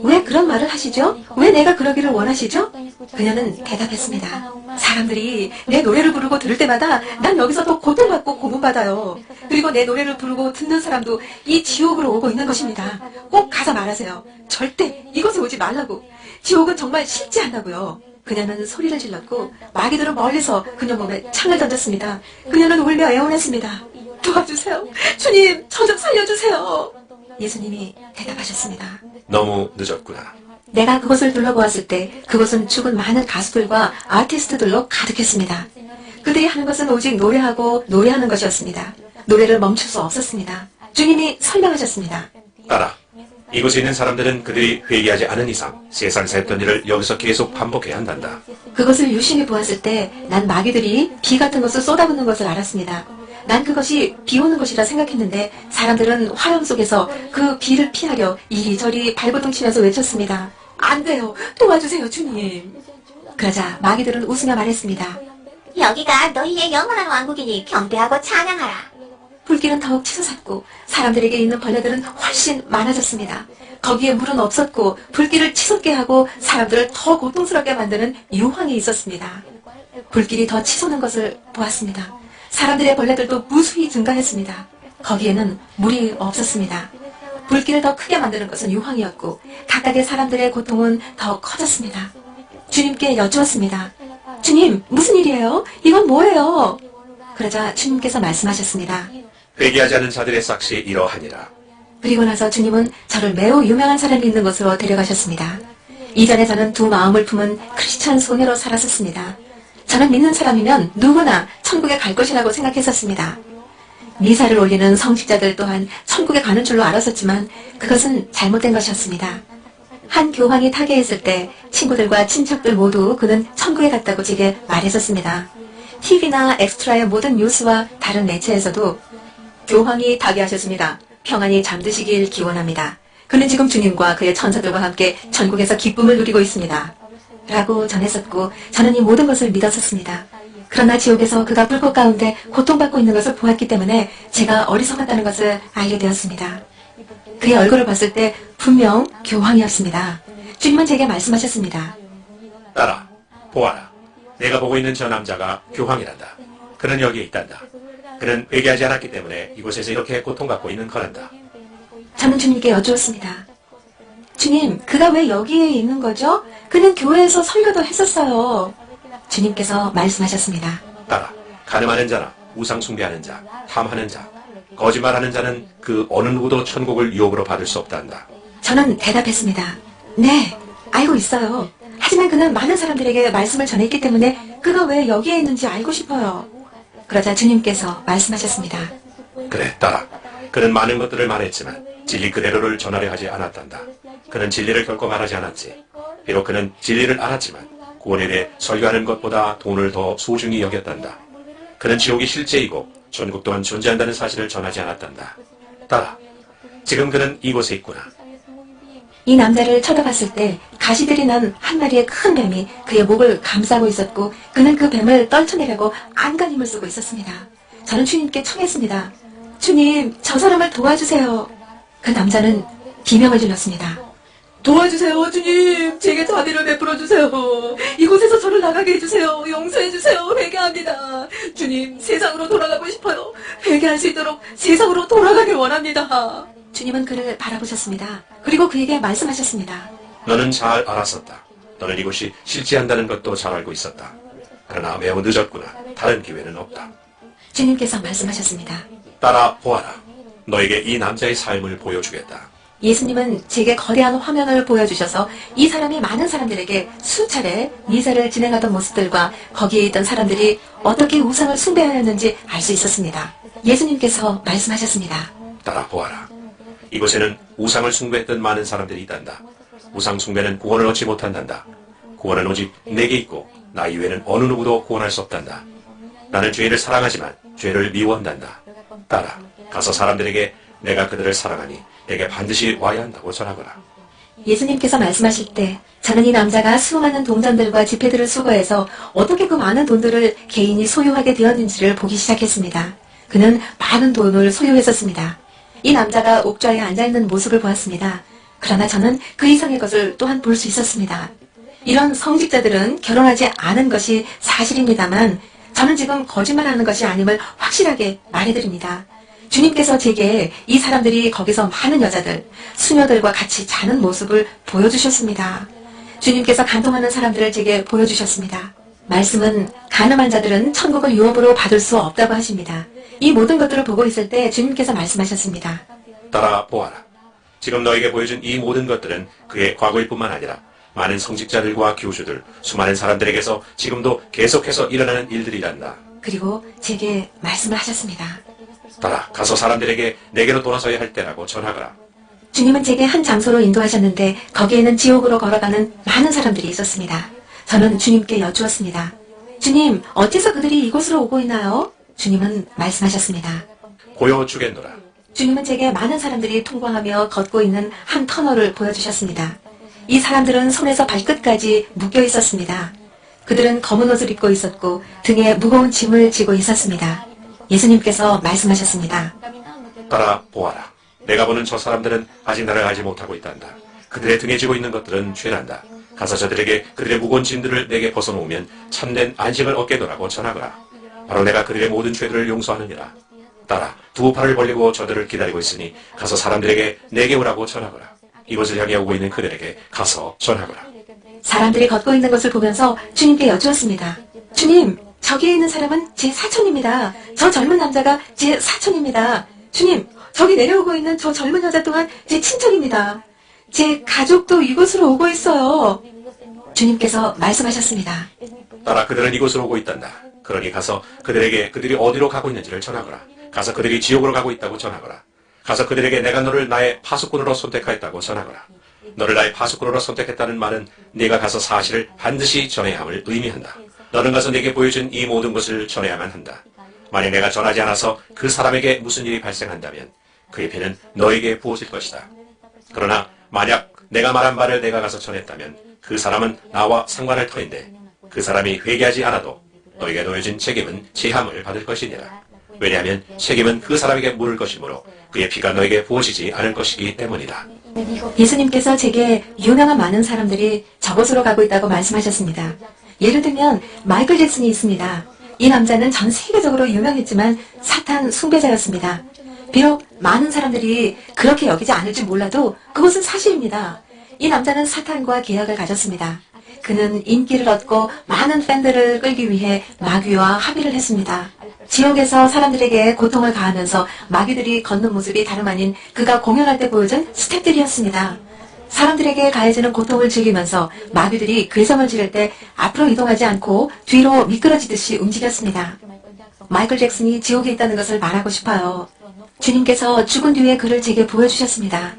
왜 그런 말을 하시죠? 왜 내가 그러기를 원하시죠? 그녀는 대답했습니다. 사람들이 내 노래를 부르고 들을 때마다 난 여기서 더 고통받고 고문받아요. 그리고 내 노래를 부르고 듣는 사람도 이 지옥으로 오고 있는 것입니다. 꼭 가서 말하세요. 절대 이곳에 오지 말라고. 지옥은 정말 싫지 않다고요. 그녀는 소리를 질렀고 마귀들은 멀리서 그녀 몸에 창을 던졌습니다. 그녀는 울며 애원했습니다. 도와주세요. 주님, 저 좀 살려주세요. 예수님이 대답하셨습니다. 너무 늦었구나. 내가 그곳을 둘러보았을 때 그곳은 죽은 많은 가수들과 아티스트들로 가득했습니다. 그들이 하는 것은 오직 노래하고 노래하는 것이었습니다. 노래를 멈출 수 없었습니다. 주님이 설명하셨습니다. 따라. 이곳에 있는 사람들은 그들이 회개하지 않은 이상 세상에서 했던 일을 여기서 계속 반복해야 한단다. 그것을 유심히 보았을 때 난 마귀들이 비 같은 것을 쏟아붓는 것을 알았습니다. 난 그것이 비 오는 것이라 생각했는데 사람들은 화염 속에서 그 비를 피하려 이리저리 발버둥 치면서 외쳤습니다. 안 돼요. 도와주세요, 주님. 그러자 마귀들은 웃으며 말했습니다. 여기가 너희의 영원한 왕국이니 경배하고 찬양하라. 불길은 더욱 치솟았고 사람들에게 있는 벌레들은 훨씬 많아졌습니다. 거기에 물은 없었고 불길을 치솟게 하고 사람들을 더 고통스럽게 만드는 유황이 있었습니다. 불길이 더 치솟는 것을 보았습니다. 사람들의 벌레들도 무수히 증가했습니다. 거기에는 물이 없었습니다. 불길을 더 크게 만드는 것은 유황이었고 각각의 사람들의 고통은 더 커졌습니다. 주님께 여쭈었습니다. 주님, 무슨 일이에요? 이건 뭐예요? 그러자 주님께서 말씀하셨습니다. 회개하지 않은 자들의 싹시 이러하니라. 그리고 나서 주님은 저를 매우 유명한 사람이 있는 곳으로 데려가셨습니다. 이전에 저는 두 마음을 품은 크리스찬 소녀로 살았었습니다. 저는 믿는 사람이면 누구나 천국에 갈 것이라고 생각했었습니다. 미사를 올리는 성직자들 또한 천국에 가는 줄로 알았었지만 그것은 잘못된 것이었습니다. 한 교황이 타계했을 때 친구들과 친척들 모두 그는 천국에 갔다고 제게 말했었습니다. TV나 엑스트라의 모든 뉴스와 다른 매체에서도 교황이 타계하셨습니다. 평안히 잠드시길 기원합니다. 그는 지금 주님과 그의 천사들과 함께 천국에서 기쁨을 누리고 있습니다. 라고 전했었고 저는 이 모든 것을 믿었었습니다. 그러나 지옥에서 그가 불꽃 가운데 고통받고 있는 것을 보았기 때문에 제가 어리석었다는 것을 알게 되었습니다. 그의 얼굴을 봤을 때 분명 교황이었습니다. 주님은 제게 말씀하셨습니다. 따라. 보아라. 내가 보고 있는 저 남자가 교황이란다. 그는 여기에 있단다. 그는 회개하지 않았기 때문에 이곳에서 이렇게 고통받고 있는 거란다. 저는 주님께 여쭈었습니다. 주님, 그가 왜 여기에 있는 거죠? 그는 교회에서 설교도 했었어요. 주님께서 말씀하셨습니다. 따라. 가늠하는 자나 우상 숭배하는 자, 탐하는 자, 거짓말하는 자는 그 어느 누구도 천국을 유혹으로 받을 수 없단다. 저는 대답했습니다. 네, 알고 있어요. 하지만 그는 많은 사람들에게 말씀을 전했기 때문에 그가 왜 여기에 있는지 알고 싶어요. 그러자 주님께서 말씀하셨습니다. 그래, 따라. 그는 많은 것들을 말했지만 진리 그대로를 전하려 하지 않았단다. 그는 진리를 결코 말하지 않았지. 비록 그는 진리를 알았지만 구원에 대해 설교하는 것보다 돈을 더 소중히 여겼단다. 그는 지옥이 실제이고 천국 또한 존재한다는 사실을 전하지 않았단다. 따라. 지금 그는 이곳에 있구나. 이 남자를 쳐다봤을 때 가시들이 난 한 마리의 큰 뱀이 그의 목을 감싸고 있었고 그는 그 뱀을 떨쳐내려고 안간힘을 쓰고 있었습니다. 저는 주님께 청했습니다. 주님, 저 사람을 도와주세요. 그 남자는 비명을 질렀습니다. 도와주세요, 주님. 제게 자비를 베풀어 주세요. 이곳에서 저를 나가게 해주세요. 용서해 주세요. 회개합니다. 주님, 세상으로 돌아가고 싶어요. 회개할 수 있도록 세상으로 돌아가길 원합니다. 주님은 그를 바라보셨습니다. 그리고 그에게 말씀하셨습니다. 너는 잘 알았었다. 너는 이곳이 실제한다는 것도 잘 알고 있었다. 그러나 매우 늦었구나. 다른 기회는 없다. 주님께서 말씀하셨습니다. 따라 보아라. 너에게 이 남자의 삶을 보여주겠다. 예수님은 제게 거대한 화면을 보여주셔서 이 사람이 많은 사람들에게 수차례 미사를 진행하던 모습들과 거기에 있던 사람들이 어떻게 우상을 숭배하였는지 알 수 있었습니다. 예수님께서 말씀하셨습니다. 따라 보아라. 이곳에는 우상을 숭배했던 많은 사람들이 있단다. 우상 숭배는 구원을 얻지 못한단다. 구원은 오직 내게 있고 나 이외에는 어느 누구도 구원할 수 없단다. 나는 죄를 사랑하지만 죄를 미워한단다. 따라 가서 사람들에게 내가 그들을 사랑하니 내게 반드시 와야 한다고 전하거라. 예수님께서 말씀하실 때 저는 이 남자가 수많은 동전들과 지폐들을 수거해서 어떻게 그 많은 돈들을 개인이 소유하게 되었는지를 보기 시작했습니다. 그는 많은 돈을 소유했었습니다. 이 남자가 옥좌에 앉아있는 모습을 보았습니다. 그러나 저는 그 이상의 것을 또한 볼 수 있었습니다. 이런 성직자들은 결혼하지 않은 것이 사실입니다만 저는 지금 거짓말하는 것이 아님을 확실하게 말해드립니다. 주님께서 제게 이 사람들이 거기서 많은 여자들, 수녀들과 같이 자는 모습을 보여주셨습니다. 주님께서 간통하는 사람들을 제게 보여주셨습니다. 말씀은 가늠한 자들은 천국을 유업으로 받을 수 없다고 하십니다. 이 모든 것들을 보고 있을 때 주님께서 말씀하셨습니다. 따라 보아라. 지금 너에게 보여준 이 모든 것들은 그의 과거일 뿐만 아니라 많은 성직자들과 교주들, 수많은 사람들에게서 지금도 계속해서 일어나는 일들이란다. 그리고 제게 말씀을 하셨습니다. 따라 가서 사람들에게 내게로 돌아서야 할 때라고 전하거라. 주님은 제게 한 장소로 인도하셨는데 거기에는 지옥으로 걸어가는 많은 사람들이 있었습니다. 저는 주님께 여쭈었습니다. 주님, 어째서 그들이 이곳으로 오고 있나요? 주님은 말씀하셨습니다. 보여주겠노라. 주님은 제게 많은 사람들이 통과하며 걷고 있는 한 터널을 보여주셨습니다. 이 사람들은 손에서 발끝까지 묶여 있었습니다. 그들은 검은 옷을 입고 있었고 등에 무거운 짐을 지고 있었습니다. 예수님께서 말씀하셨습니다. 따라 보아라. 내가 보는 저 사람들은 아직 나를 알지 못하고 있단다. 그들의 등에 지고 있는 것들은 죄난다. 가서 저들에게 그들의 무거운 짐들을 내게 벗어놓으면 참된 안식을 얻게더라고 전하거라. 바로 내가 그들의 모든 죄들을 용서하느니라. 따라 두 팔을 벌리고 저들을 기다리고 있으니 가서 사람들에게 내게 오라고 전하거라. 이곳을 향해 오고 있는 그들에게 가서 전하거라. 사람들이 걷고 있는 것을 보면서 주님께 여쭈었습니다. 주님, 저기에 있는 사람은 제 사촌입니다. 저 젊은 남자가 제 사촌입니다. 주님, 저기 내려오고 있는 저 젊은 여자 또한 제 친척입니다. 제 가족도 이곳으로 오고 있어요. 주님께서 말씀하셨습니다. 따라 그들은 이곳으로 오고 있단다. 그러니 가서 그들에게 그들이 어디로 가고 있는지를 전하거라. 가서 그들이 지옥으로 가고 있다고 전하거라. 가서 그들에게 내가 너를 나의 파수꾼으로 선택하였다고 전하거라. 너를 나의 파수꾼으로 선택했다는 말은 네가 가서 사실을 반드시 전해야 함을 의미한다. 너는 가서 네게 보여준 이 모든 것을 전해야만 한다. 만약 내가 전하지 않아서 그 사람에게 무슨 일이 발생한다면 그의 피는 너에게 부어질 것이다. 그러나 만약 내가 말한 바를 내가 가서 전했다면 그 사람은 나와 상관할 터인데 그 사람이 회개하지 않아도 너에게 놓여진 책임은 제함을 받을 것이니라. 왜냐하면 책임은 그 사람에게 물을 것이므로 그의 피가 너에게 부어지지 않을 것이기 때문이다. 예수님께서 제게 유명한 많은 사람들이 저곳으로 가고 있다고 말씀하셨습니다. 예를 들면 마이클 잭슨이 있습니다. 이 남자는 전 세계적으로 유명했지만 사탄 숭배자였습니다. 비록 많은 사람들이 그렇게 여기지 않을지 몰라도 그것은 사실입니다. 이 남자는 사탄과 계약을 가졌습니다. 그는 인기를 얻고 많은 팬들을 끌기 위해 마귀와 합의를 했습니다. 지옥에서 사람들에게 고통을 가하면서 마귀들이 걷는 모습이 다름 아닌 그가 공연할 때 보여준 스텝들이었습니다. 사람들에게 가해지는 고통을 즐기면서 마귀들이 괴성을 지를 때 앞으로 이동하지 않고 뒤로 미끄러지듯이 움직였습니다. 마이클 잭슨이 지옥에 있다는 것을 말하고 싶어요. 주님께서 죽은 뒤에 그를 제게 보여주셨습니다.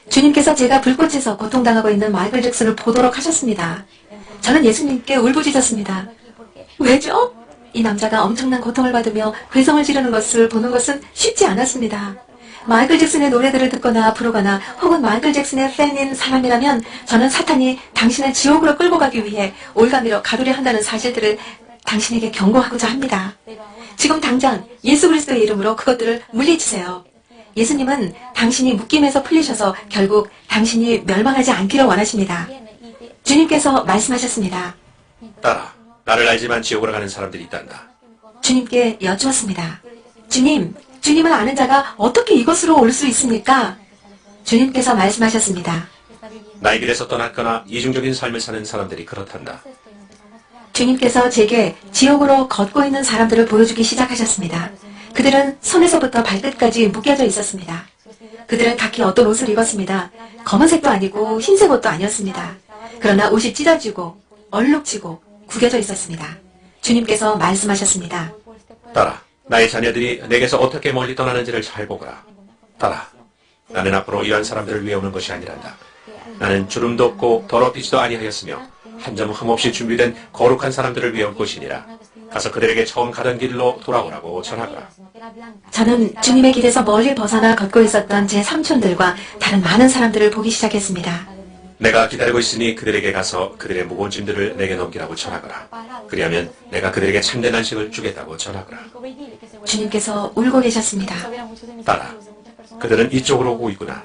주님께서 제가 불꽃에서 고통당하고 있는 마이클 잭슨을 보도록 하셨습니다. 저는 예수님께 울부짖었습니다. 왜죠? 이 남자가 엄청난 고통을 받으며 괴성을 지르는 것을 보는 것은 쉽지 않았습니다. 마이클 잭슨의 노래들을 듣거나 부르거나 혹은 마이클 잭슨의 팬인 사람이라면 저는 사탄이 당신을 지옥으로 끌고 가기 위해 올가미로 가두려 한다는 사실들을 당신에게 경고하고자 합니다. 지금 당장 예수 그리스도의 이름으로 그것들을 물리치세요. 예수님은 당신이 묶임에서 풀리셔서 결국 당신이 멸망하지 않기를 원하십니다. 주님께서 말씀하셨습니다. 따라 나를 알지만 지옥으로 가는 사람들이 있단다. 주님께 여쭈었습니다. 주님을 아는 자가 어떻게 이곳으로 올 수 있습니까? 주님께서 말씀하셨습니다. 나의 길에서 떠났거나 이중적인 삶을 사는 사람들이 그렇단다. 주님께서 제게 지옥으로 걷고 있는 사람들을 보여주기 시작하셨습니다. 그들은 손에서부터 발끝까지 묶여져 있었습니다. 그들은 각기 어떤 옷을 입었습니다. 검은색도 아니고 흰색 옷도 아니었습니다. 그러나 옷이 찢어지고 얼룩지고 구겨져 있었습니다. 주님께서 말씀하셨습니다. 따라 나의 자녀들이 내게서 어떻게 멀리 떠나는지를 잘 보거라. 따라 나는 앞으로 이러한 사람들을 위해 오는 것이 아니란다. 나는 주름도 없고 더럽히지도 아니하였으며 한 점 흠없이 준비된 거룩한 사람들을 위해 올 것이니라. 가서 그들에게 처음 가던 길로 돌아오라고 전하거라. 저는 주님의 길에서 멀리 벗어나 걷고 있었던 제 삼촌들과 다른 많은 사람들을 보기 시작했습니다. 내가 기다리고 있으니 그들에게 가서 그들의 무거운 짐들을 내게 넘기라고 전하거라. 그리하면 내가 그들에게 참된 안식을 주겠다고 전하거라. 주님께서 울고 계셨습니다. 따라 그들은 이쪽으로 오고 있구나.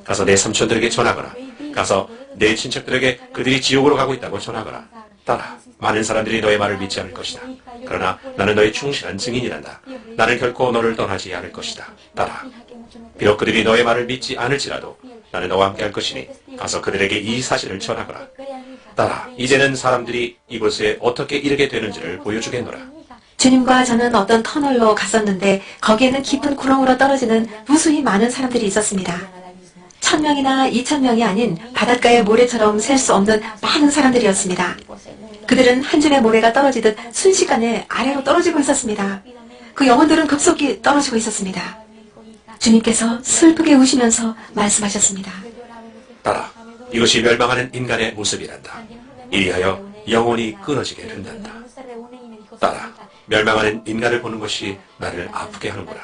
가서 내 삼촌들에게 전하거라. 가서 내 친척들에게 그들이 지옥으로 가고 있다고 전하거라. 따라 많은 사람들이 너의 말을 믿지 않을 것이다. 그러나 나는 너의 충실한 증인이란다. 나는 결코 너를 떠나지 않을 것이다. 따라 비록 그들이 너의 말을 믿지 않을지라도 나는 너와 함께 할 것이니 가서 그들에게 이 사실을 전하거라. 따라 이제는 사람들이 이곳에 어떻게 이르게 되는지를 보여주겠노라. 주님과 저는 어떤 터널로 갔었는데 거기에는 깊은 구렁으로 떨어지는 무수히 많은 사람들이 있었습니다. 1000명이나 2000명이 아닌 바닷가의 모래처럼 셀 수 없는 많은 사람들이었습니다. 그들은 한 줄의 모래가 떨어지듯 순식간에 아래로 떨어지고 있었습니다. 그 영혼들은 급속히 떨어지고 있었습니다. 주님께서 슬프게 우시면서 말씀하셨습니다. 따라 이것이 멸망하는 인간의 모습이란다. 이리하여 영혼이 끊어지게 된단다. 따라 멸망하는 인간을 보는 것이 나를 아프게 하는구나.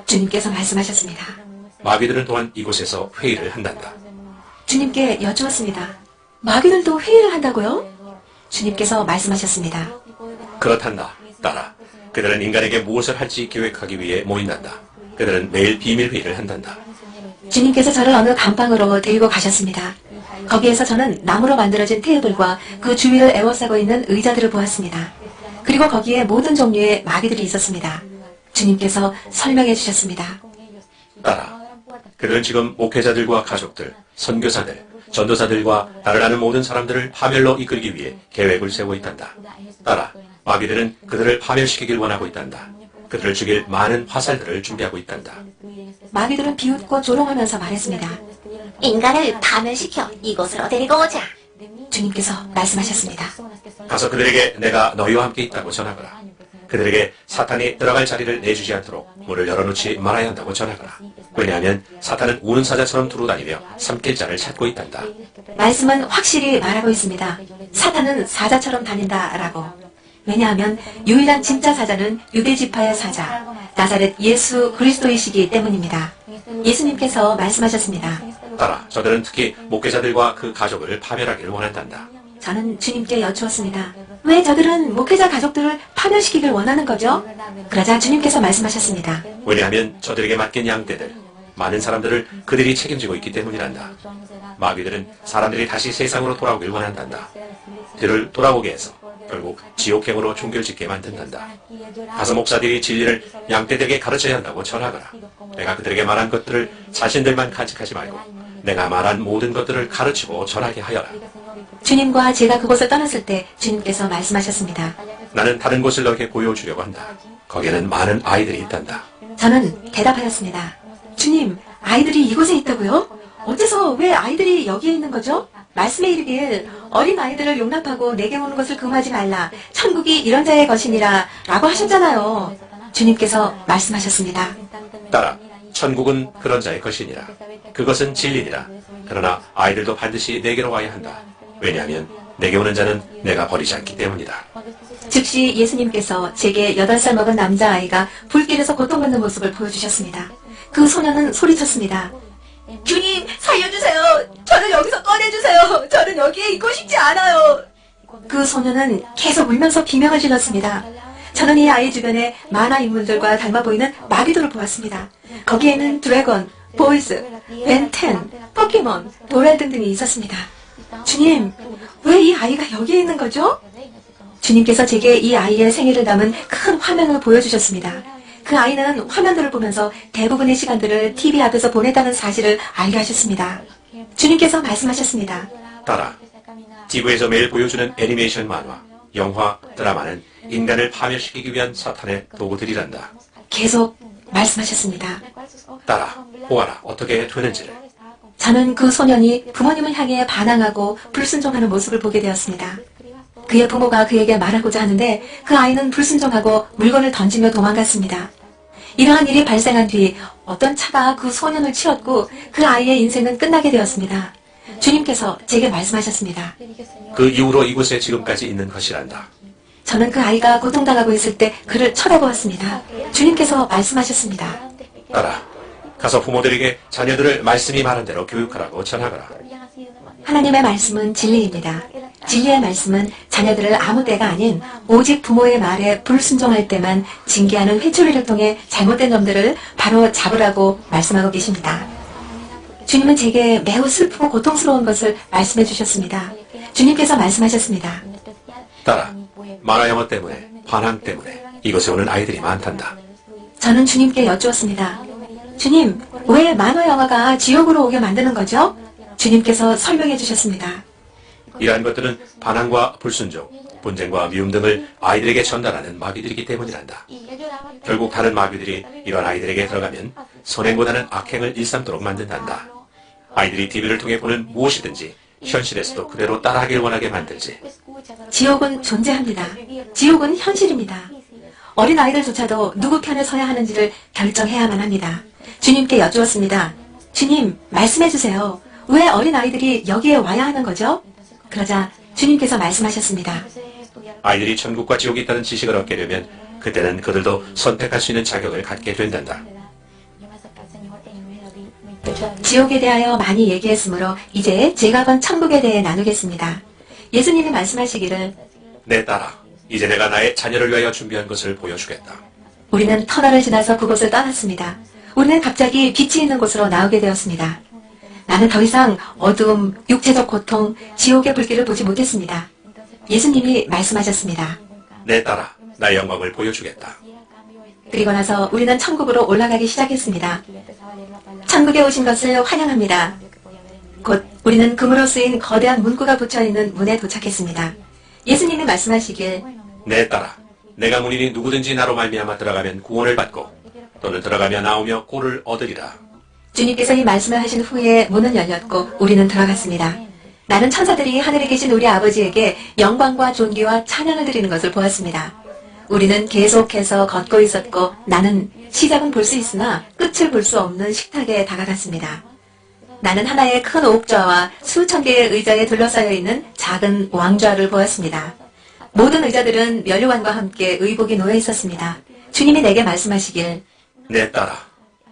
주님께서 말씀하셨습니다. 마귀들은 또한 이곳에서 회의를 한단다. 주님께 여쭈었습니다. 마귀들도 회의를 한다고요? 주님께서 말씀하셨습니다. 그렇단다. 따라 그들은 인간에게 무엇을 할지 계획하기 위해 모인단다. 그들은 매일 비밀 회의를 한단다. 주님께서 저를 어느 감방으로 데리고 가셨습니다. 거기에서 저는 나무로 만들어진 테이블과 그 주위를 에워싸고 있는 의자들을 보았습니다. 그리고 거기에 모든 종류의 마귀들이 있었습니다. 주님께서 설명해 주셨습니다. 따라 그들은 지금 목회자들과 가족들, 선교사들, 전도사들과 나를 아는 모든 사람들을 파멸로 이끌기 위해 계획을 세우고 있단다. 따라 마귀들은 그들을 파멸시키길 원하고 있단다. 그들을 죽일 많은 화살들을 준비하고 있단다. 마귀들은 비웃고 조롱하면서 말했습니다. 인간을 파멸시켜 이곳으로 데리고 오자. 주님께서 말씀하셨습니다. 가서 그들에게 내가 너희와 함께 있다고 전하거라. 그들에게 사탄이 들어갈 자리를 내주지 않도록 문을 열어놓지 말아야 한다고 전하거라. 왜냐하면 사탄은 우는 사자처럼 두루다니며 삼킬 자를 찾고 있단다. 말씀은 확실히 말하고 있습니다. 사탄은 사자처럼 다닌다라고. 왜냐하면 유일한 진짜 사자는 유대지파의 사자, 나사렛 예수 그리스도이시기 때문입니다. 예수님께서 말씀하셨습니다. 따라 저들은 특히 목회자들과 그 가족을 파멸하기를 원한단다. 저는 주님께 여쭈었습니다. 왜 저들은 목회자 가족들을 파멸시키길 원하는 거죠? 그러자 주님께서 말씀하셨습니다. 왜냐하면 저들에게 맡긴 양떼들, 많은 사람들을 그들이 책임지고 있기 때문이란다. 마귀들은 사람들이 다시 세상으로 돌아오길 원한단다. 그들을 돌아오게 해서 결국 지옥행으로 종결짓게 만든단다. 가서 목사들이 진리를 양떼들에게 가르쳐야 한다고 전하거라. 내가 그들에게 말한 것들을 자신들만 간직하지 말고 내가 말한 모든 것들을 가르치고 전하게 하여라. 주님과 제가 그곳을 떠났을 때 주님께서 말씀하셨습니다. 나는 다른 곳을 너에게 보여주려고 한다. 거기에는 많은 아이들이 있단다. 저는 대답하였습니다. 주님, 아이들이 이곳에 있다고요? 어째서 왜 아이들이 여기에 있는 거죠? 말씀에 이르길 어린 아이들을 용납하고 내게 오는 것을 금하지 말라. 천국이 이런 자의 것이니라 라고 하셨잖아요. 주님께서 말씀하셨습니다. 따라 천국은 그런 자의 것이니라. 그것은 진리니라. 그러나 아이들도 반드시 내게로 와야 한다. 왜냐하면 내게 오는 자는 내가 버리지 않기 때문이다. 즉시 예수님께서 제게 8살 먹은 남자아이가 불길에서 고통받는 모습을 보여주셨습니다. 그 소녀는 소리쳤습니다. 주님, 살려주세요. 저를 여기서 꺼내주세요. 저는 여기에 있고 싶지 않아요. 그 소녀는 계속 울면서 비명을 질렀습니다. 저는 이 아이 주변에 만화 인물들과 닮아 보이는 마귀들을 보았습니다. 거기에는 드래곤, 보이즈, 벤텐, 포켓몬, 도랄 등등이 있었습니다. 주님, 왜 이 아이가 여기에 있는 거죠? 주님께서 제게 이 아이의 생애를 담은 큰 화면을 보여주셨습니다. 그 아이는 화면들을 보면서 대부분의 시간들을 TV 앞에서 보냈다는 사실을 알게 하셨습니다. 주님께서 말씀하셨습니다. 따라 TV에서 매일 보여주는 애니메이션 만화, 영화, 드라마는 인간을 파멸시키기 위한 사탄의 도구들이란다. 계속 말씀하셨습니다. 따라 보아라 어떻게 되는지를. 저는 그 소년이 부모님을 향해 반항하고 불순종하는 모습을 보게 되었습니다. 그의 부모가 그에게 말하고자 하는데 그 아이는 불순종하고 물건을 던지며 도망갔습니다. 이러한 일이 발생한 뒤 어떤 차가 그 소년을 치렀고 그 아이의 인생은 끝나게 되었습니다. 주님께서 제게 말씀하셨습니다. 그 이후로 이곳에 지금까지 있는 것이란다. 저는 그 아이가 고통당하고 있을 때 그를 쳐다보았습니다. 주님께서 말씀하셨습니다. 따라 가서 부모들에게 자녀들을 말씀이 말한 대로 교육하라고 전하거라. 하나님의 말씀은 진리입니다. 진리의 말씀은 자녀들을 아무 때가 아닌 오직 부모의 말에 불순종할 때만 징계하는 회초리를 통해 잘못된 놈들을 바로 잡으라고 말씀하고 계십니다. 주님은 제게 매우 슬프고 고통스러운 것을 말씀해 주셨습니다. 주님께서 말씀하셨습니다. 딸아, 만화 영어 때문에, 반항 때문에 이곳에 오는 아이들이 많단다. 저는 주님께 여쭈었습니다. 주님, 왜 만화 영화가 지옥으로 오게 만드는 거죠? 주님께서 설명해 주셨습니다. 이러한 것들은 반항과 불순종, 분쟁과 미움 등을 아이들에게 전달하는 마귀들이기 때문이란다. 결국 다른 마귀들이 이런 아이들에게 들어가면 선행보다는 악행을 일삼도록 만든단다. 아이들이 TV를 통해 보는 무엇이든지 현실에서도 그대로 따라하길 원하게 만들지. 지옥은 존재합니다. 지옥은 현실입니다. 어린 아이들조차도 누구 편에 서야 하는지를 결정해야만 합니다. 주님께 여쭈었습니다. 주님, 말씀해 주세요. 왜 어린 아이들이 여기에 와야 하는 거죠? 그러자 주님께서 말씀하셨습니다. 아이들이 천국과 지옥이 있다는 지식을 얻게 되면 그때는 그들도 선택할 수 있는 자격을 갖게 된단다. 지옥에 대하여 많이 얘기했으므로 이제 제가 본 천국에 대해 나누겠습니다. 예수님이 말씀하시기를 내 딸아, 이제 내가 나의 자녀를 위하여 준비한 것을 보여주겠다. 우리는 터널을 지나서 그곳을 떠났습니다. 우리는 갑자기 빛이 있는 곳으로 나오게 되었습니다. 나는 더 이상 어두움, 육체적 고통, 지옥의 불길을 보지 못했습니다. 예수님이 말씀하셨습니다. 내 딸아, 나의 영광을 보여주겠다. 그리고 나서 우리는 천국으로 올라가기 시작했습니다. 천국에 오신 것을 환영합니다. 곧 우리는 금으로 쓰인 거대한 문구가 붙여있는 문에 도착했습니다. 예수님이 말씀하시길 내 딸아, 내가 문이니 누구든지 나로 말미암아 들어가면 구원을 받고 또는 들어가며 나오며 꼴을 얻으리라. 주님께서 이 말씀을 하신 후에 문은 열렸고 우리는 들어갔습니다. 나는 천사들이 하늘에 계신 우리 아버지에게 영광과 존귀와 찬양을 드리는 것을 보았습니다. 우리는 계속해서 걷고 있었고 나는 시작은 볼 수 있으나 끝을 볼 수 없는 식탁에 다가갔습니다. 나는 하나의 큰 옥좌와 수천 개의 의자에 둘러싸여 있는 작은 왕좌를 보았습니다. 모든 의자들은 면류관과 함께 의복이 놓여 있었습니다. 주님이 내게 말씀하시길 내 딸아,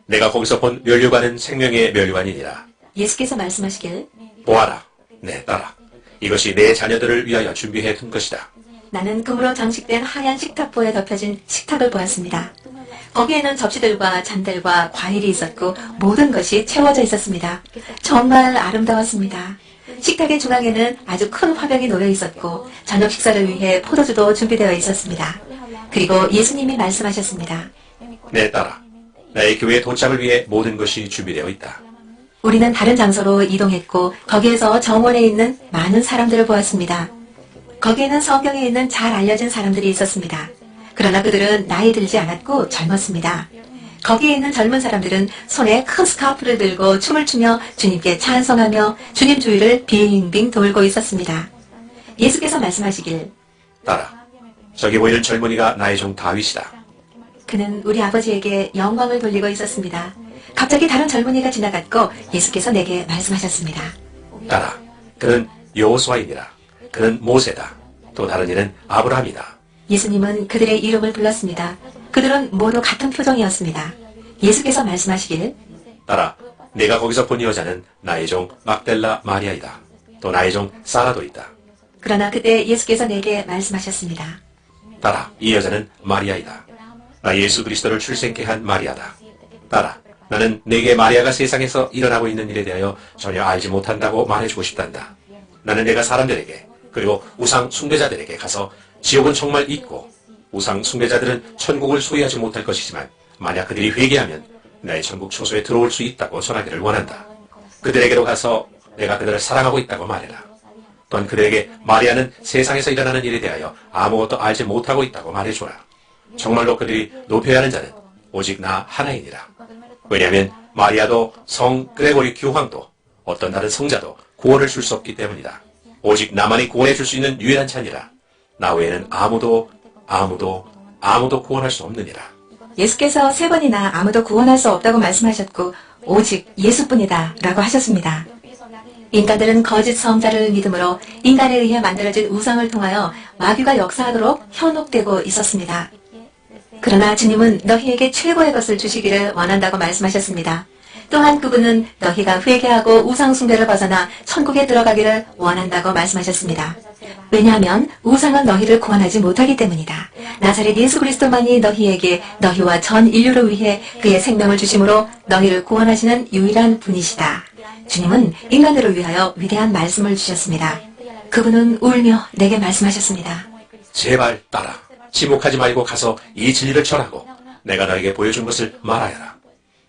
내가 거기서 본 면류관은 생명의 면류관이니라. 예수께서 말씀하시길 보아라, 내 딸아, 이것이 내 자녀들을 위하여 준비해 둔 것이다. 나는 금으로 장식된 하얀 식탁보에 덮여진 식탁을 보았습니다. 거기에는 접시들과 잔들과 과일이 있었고 모든 것이 채워져 있었습니다. 정말 아름다웠습니다. 식탁의 중앙에는 아주 큰 화병이 놓여 있었고 저녁 식사를 위해 포도주도 준비되어 있었습니다. 그리고 예수님이 말씀하셨습니다. 내 딸아, 나의 교회 도착을 위해 모든 것이 준비되어 있다. 우리는 다른 장소로 이동했고 거기에서 정원에 있는 많은 사람들을 보았습니다. 거기에는 성경에 있는 잘 알려진 사람들이 있었습니다. 그러나 그들은 나이 들지 않았고 젊었습니다. 거기에 있는 젊은 사람들은 손에 큰 스카프를 들고 춤을 추며 주님께 찬송하며 주님 주위를 빙빙 돌고 있었습니다. 예수께서 말씀하시길 딸아, 저기 보이는 젊은이가 나의 종 다윗이다. 그는 우리 아버지에게 영광을 돌리고 있었습니다. 갑자기 다른 젊은이가 지나갔고 예수께서 내게 말씀하셨습니다. 딸아, 그는 여호수아이니라. 그는 모세다. 또 다른 이는 아브라함이다. 예수님은 그들의 이름을 불렀습니다. 그들은 모두 같은 표정이었습니다. 예수께서 말씀하시길 딸아, 내가 거기서 본 여자는 나의 종 막델라 마리아이다. 또 나의 종 사라도 있다. 그러나 그때 예수께서 내게 말씀하셨습니다. 딸아, 이 여자는 마리아이다. 나 예수 그리스도를 출생케 한 마리아다. 딸아, 나는 내게 마리아가 세상에서 일어나고 있는 일에 대하여 전혀 알지 못한다고 말해주고 싶단다. 나는 내가 사람들에게 그리고 우상 숭배자들에게 가서 지옥은 정말 있고 우상 숭배자들은 천국을 소유하지 못할 것이지만 만약 그들이 회개하면 나의 천국 초소에 들어올 수 있다고 전하기를 원한다. 그들에게로 가서 내가 그들을 사랑하고 있다고 말해라. 또한 그들에게 마리아는 세상에서 일어나는 일에 대하여 아무것도 알지 못하고 있다고 말해줘라. 정말로 그들이 높여야 하는 자는 오직 나 하나이니라. 왜냐하면 마리아도 성 그레고리 교황도 어떤 다른 성자도 구원을 줄 수 없기 때문이다. 오직 나만이 구원해 줄 수 있는 유일한 자니라. 나 외에는 아무도 구원할 수 없느니라. 예수께서 3번이나 아무도 구원할 수 없다고 말씀하셨고 오직 예수뿐이다 라고 하셨습니다. 인간들은 거짓 성자를 믿음으로 인간에 의해 만들어진 우상을 통하여 마귀가 역사하도록 현혹되고 있었습니다. 그러나 주님은 너희에게 최고의 것을 주시기를 원한다고 말씀하셨습니다. 또한 그분은 너희가 회개하고 우상 숭배를 벗어나 천국에 들어가기를 원한다고 말씀하셨습니다. 왜냐하면 우상은 너희를 구원하지 못하기 때문이다. 나사렛 예수 그리스도만이 너희에게 너희와 전 인류를 위해 그의 생명을 주심으로 너희를 구원하시는 유일한 분이시다. 주님은 인간들을 위하여 위대한 말씀을 주셨습니다. 그분은 울며 내게 말씀하셨습니다. 제발 따라. 침묵하지 말고 가서 이 진리를 전하고 내가 너에게 보여준 것을 말하여라.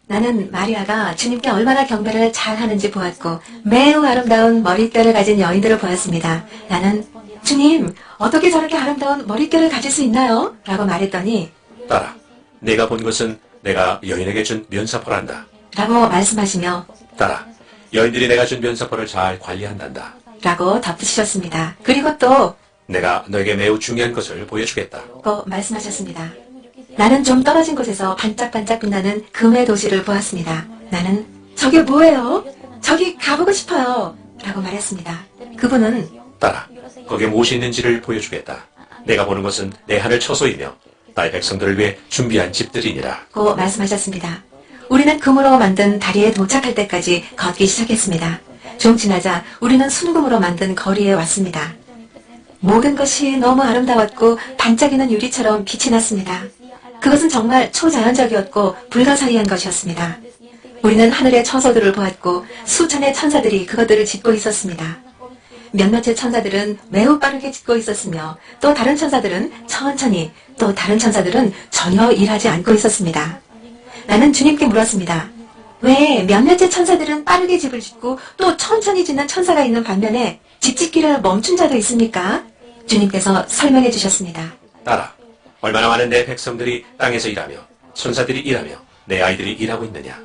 나는 마리아가 주님께 얼마나 경배를 잘하는지 보았고 매우 아름다운 머릿결을 가진 여인들을 보았습니다. 나는 주님, 어떻게 저렇게 아름다운 머릿결을 가질 수 있나요? 라고 말했더니 따라. 내가 본 것은 내가 여인에게 준 면사포란다. 라고 말씀하시며 따라. 여인들이 내가 준 면사포를 잘 관리한단다. 라고 덧붙이셨습니다. 그리고 또 내가 너에게 매우 중요한 것을 보여주겠다. 말씀하셨습니다. 나는 좀 떨어진 곳에서 반짝반짝 빛나는 금의 도시를 보았습니다. 나는 저게 뭐예요? 저기 가보고 싶어요. 라고 말했습니다. 그분은 따라. 거기에 무엇이 있는지를 보여주겠다. 내가 보는 것은 내 하늘 처소이며 나의 백성들을 위해 준비한 집들이니라. 고 말씀하셨습니다. 우리는 금으로 만든 다리에 도착할 때까지 걷기 시작했습니다. 좀 지나자 우리는 순금으로 만든 거리에 왔습니다. 모든 것이 너무 아름다웠고 반짝이는 유리처럼 빛이 났습니다. 그것은 정말 초자연적이었고 불가사의한 것이었습니다. 우리는 하늘의 처소들을 보았고 수천의 천사들이 그것들을 짓고 있었습니다. 몇몇의 천사들은 매우 빠르게 짓고 있었으며 또 다른 천사들은 천천히 또 다른 천사들은 전혀 일하지 않고 있었습니다. 나는 주님께 물었습니다. 왜 몇몇의 천사들은 빠르게 집을 짓고 또 천천히 짓는 천사가 있는 반면에 집 짓기를 멈춘 자도 있습니까? 주님께서 설명해 주셨습니다. 따라. 얼마나 많은 내 백성들이 땅에서 일하며 천사들이 일하며 내 아이들이 일하고 있느냐.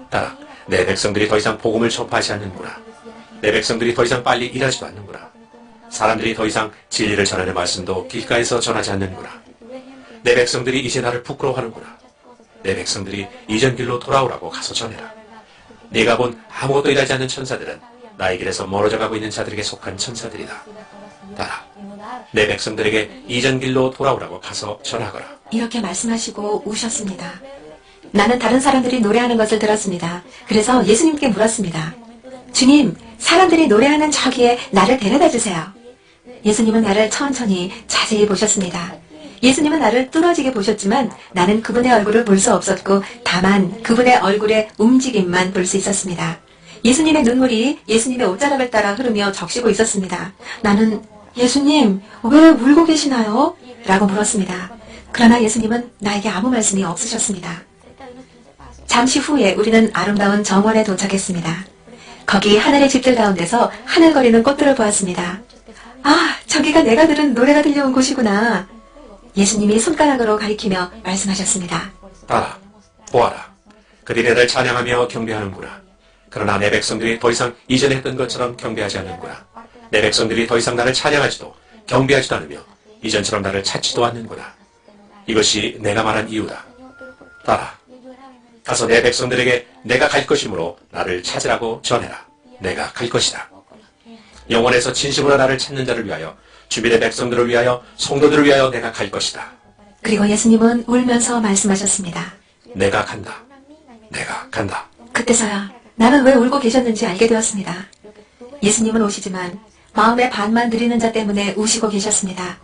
따라. 내 백성들이 더 이상 복음을 전파하지 않는구나. 내 백성들이 더 이상 빨리 일하지도 않는구나. 사람들이 더 이상 진리를 전하는 말씀도 길가에서 전하지 않는구나. 내 백성들이 이제 나를 부끄러워하는구나. 내 백성들이 이전 길로 돌아오라고 가서 전해라. 네가 본 아무것도 일하지 않는 천사들은 나의 길에서 멀어져 가고 있는 자들에게 속한 천사들이다. 따라. 내 백성들에게 이전 길로 돌아오라고 가서 전하거라. 이렇게 말씀하시고 우셨습니다. 나는 다른 사람들이 노래하는 것을 들었습니다. 그래서 예수님께 물었습니다. 주님, 사람들이 노래하는 저기에 나를 데려다 주세요. 예수님은 나를 천천히 자세히 보셨습니다. 예수님은 나를 뚫어지게 보셨지만 나는 그분의 얼굴을 볼 수 없었고 다만 그분의 얼굴의 움직임만 볼 수 있었습니다. 예수님의 눈물이 예수님의 옷자락을 따라 흐르며 적시고 있었습니다. 나는 예수님, 왜 울고 계시나요? 라고 물었습니다. 그러나 예수님은 나에게 아무 말씀이 없으셨습니다. 잠시 후에 우리는 아름다운 정원에 도착했습니다. 거기 하늘의 집들 가운데서 하늘거리는 꽃들을 보았습니다. 아, 저기가 내가 들은 노래가 들려온 곳이구나. 예수님이 손가락으로 가리키며 말씀하셨습니다. 따라. 보아라. 그들이 나를 찬양하며 경배하는구나. 그러나 내 백성들이 더 이상 이전에 했던 것처럼 경배하지 않는구나. 내 백성들이 더 이상 나를 찬양하지도 경배하지도 않으며 이전처럼 나를 찾지도 않는구나. 이것이 내가 말한 이유다. 따라. 가서 내 백성들에게 내가 갈 것이므로 나를 찾으라고 전해라. 내가 갈 것이다. 영원에서 진심으로 나를 찾는 자를 위하여 주변의 백성들을 위하여 성도들을 위하여 내가 갈 것이다. 그리고 예수님은 울면서 말씀하셨습니다. 내가 간다. 내가 간다. 그때서야 나는 왜 울고 계셨는지 알게 되었습니다. 예수님은 오시지만 마음의 반만 드리는 자 때문에 우시고 계셨습니다.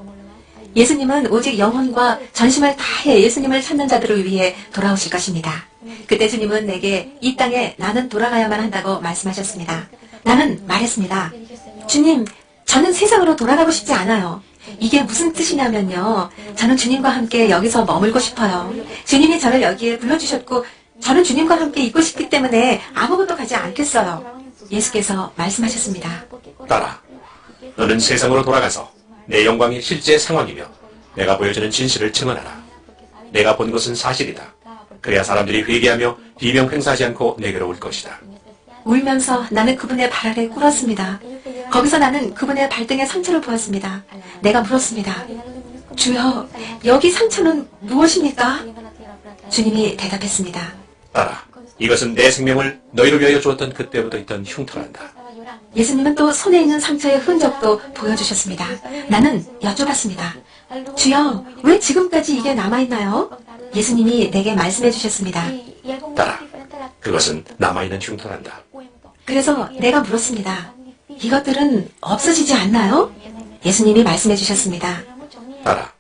예수님은 오직 영혼과 전심을 다해 예수님을 찾는 자들을 위해 돌아오실 것입니다. 그때 주님은 내게 이 땅에 나는 돌아가야만 한다고 말씀하셨습니다. 나는 말했습니다. 주님, 저는 세상으로 돌아가고 싶지 않아요. 이게 무슨 뜻이냐면요. 저는 주님과 함께 여기서 머물고 싶어요. 주님이 저를 여기에 불러주셨고 저는 주님과 함께 있고 싶기 때문에 아무것도 가지 않겠어요. 예수께서 말씀하셨습니다. 따라. 너는 세상으로 돌아가서 내 영광이 실제 상황이며 내가 보여주는 진실을 증언하라. 내가 본 것은 사실이다. 그래야 사람들이 회개하며 비명 행사하지 않고 내게로 올 것이다. 울면서 나는 그분의 발 아래 꿇었습니다. 거기서 나는 그분의 발등에 상처를 보았습니다. 내가 물었습니다. 주여, 여기 상처는 무엇입니까? 주님이 대답했습니다. 따라. 이것은 내 생명을 너희를 위하여 주었던 그때부터 있던 흉터란다. 예수님은 또 손에 있는 상처의 흔적도 보여주셨습니다. 나는 여쭤봤습니다. 주여, 왜 지금까지 이게 남아있나요? 예수님이 내게 말씀해 주셨습니다. 따라. 그것은 남아있는 흉터란다. 그래서 내가 물었습니다. 이것들은 없어지지 않나요? 예수님이 말씀해 주셨습니다. 따라.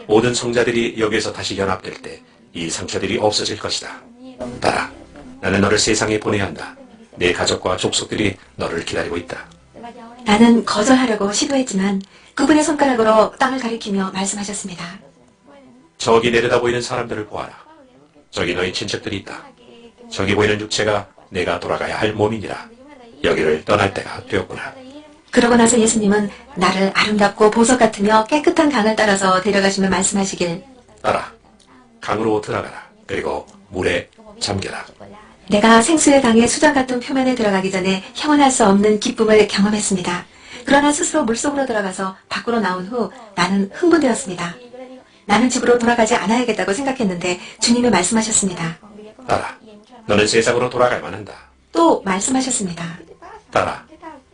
모든 성자들이 여기에서 다시 연합될 때 이 상처들이 없어질 것이다. 따라. 나는 너를 세상에 보내야 한다. 네 가족과 족속들이 너를 기다리고 있다. 나는 거절하려고 시도했지만 그분의 손가락으로 땅을 가리키며 말씀하셨습니다. 저기 내려다 보이는 사람들을 보아라. 저기 너희 친척들이 있다. 저기 보이는 육체가 내가 돌아가야 할 몸이니라. 여기를 떠날 때가 되었구나. 그러고 나서 예수님은 나를 아름답고 보석 같으며 깨끗한 강을 따라서 데려가시며 말씀하시길, 따라 강으로 들어가라. 그리고 물에 잠겨라. 내가 생수의 강의 수정 같은 표면에 들어가기 전에 형언할 수 없는 기쁨을 경험했습니다. 그러나 스스로 물속으로 들어가서 밖으로 나온 후 나는 흥분되었습니다. 나는 집으로 돌아가지 않아야겠다고 생각했는데 주님이 말씀하셨습니다. 따라 너는 세상으로 돌아갈만 한다. 또 말씀하셨습니다. 따라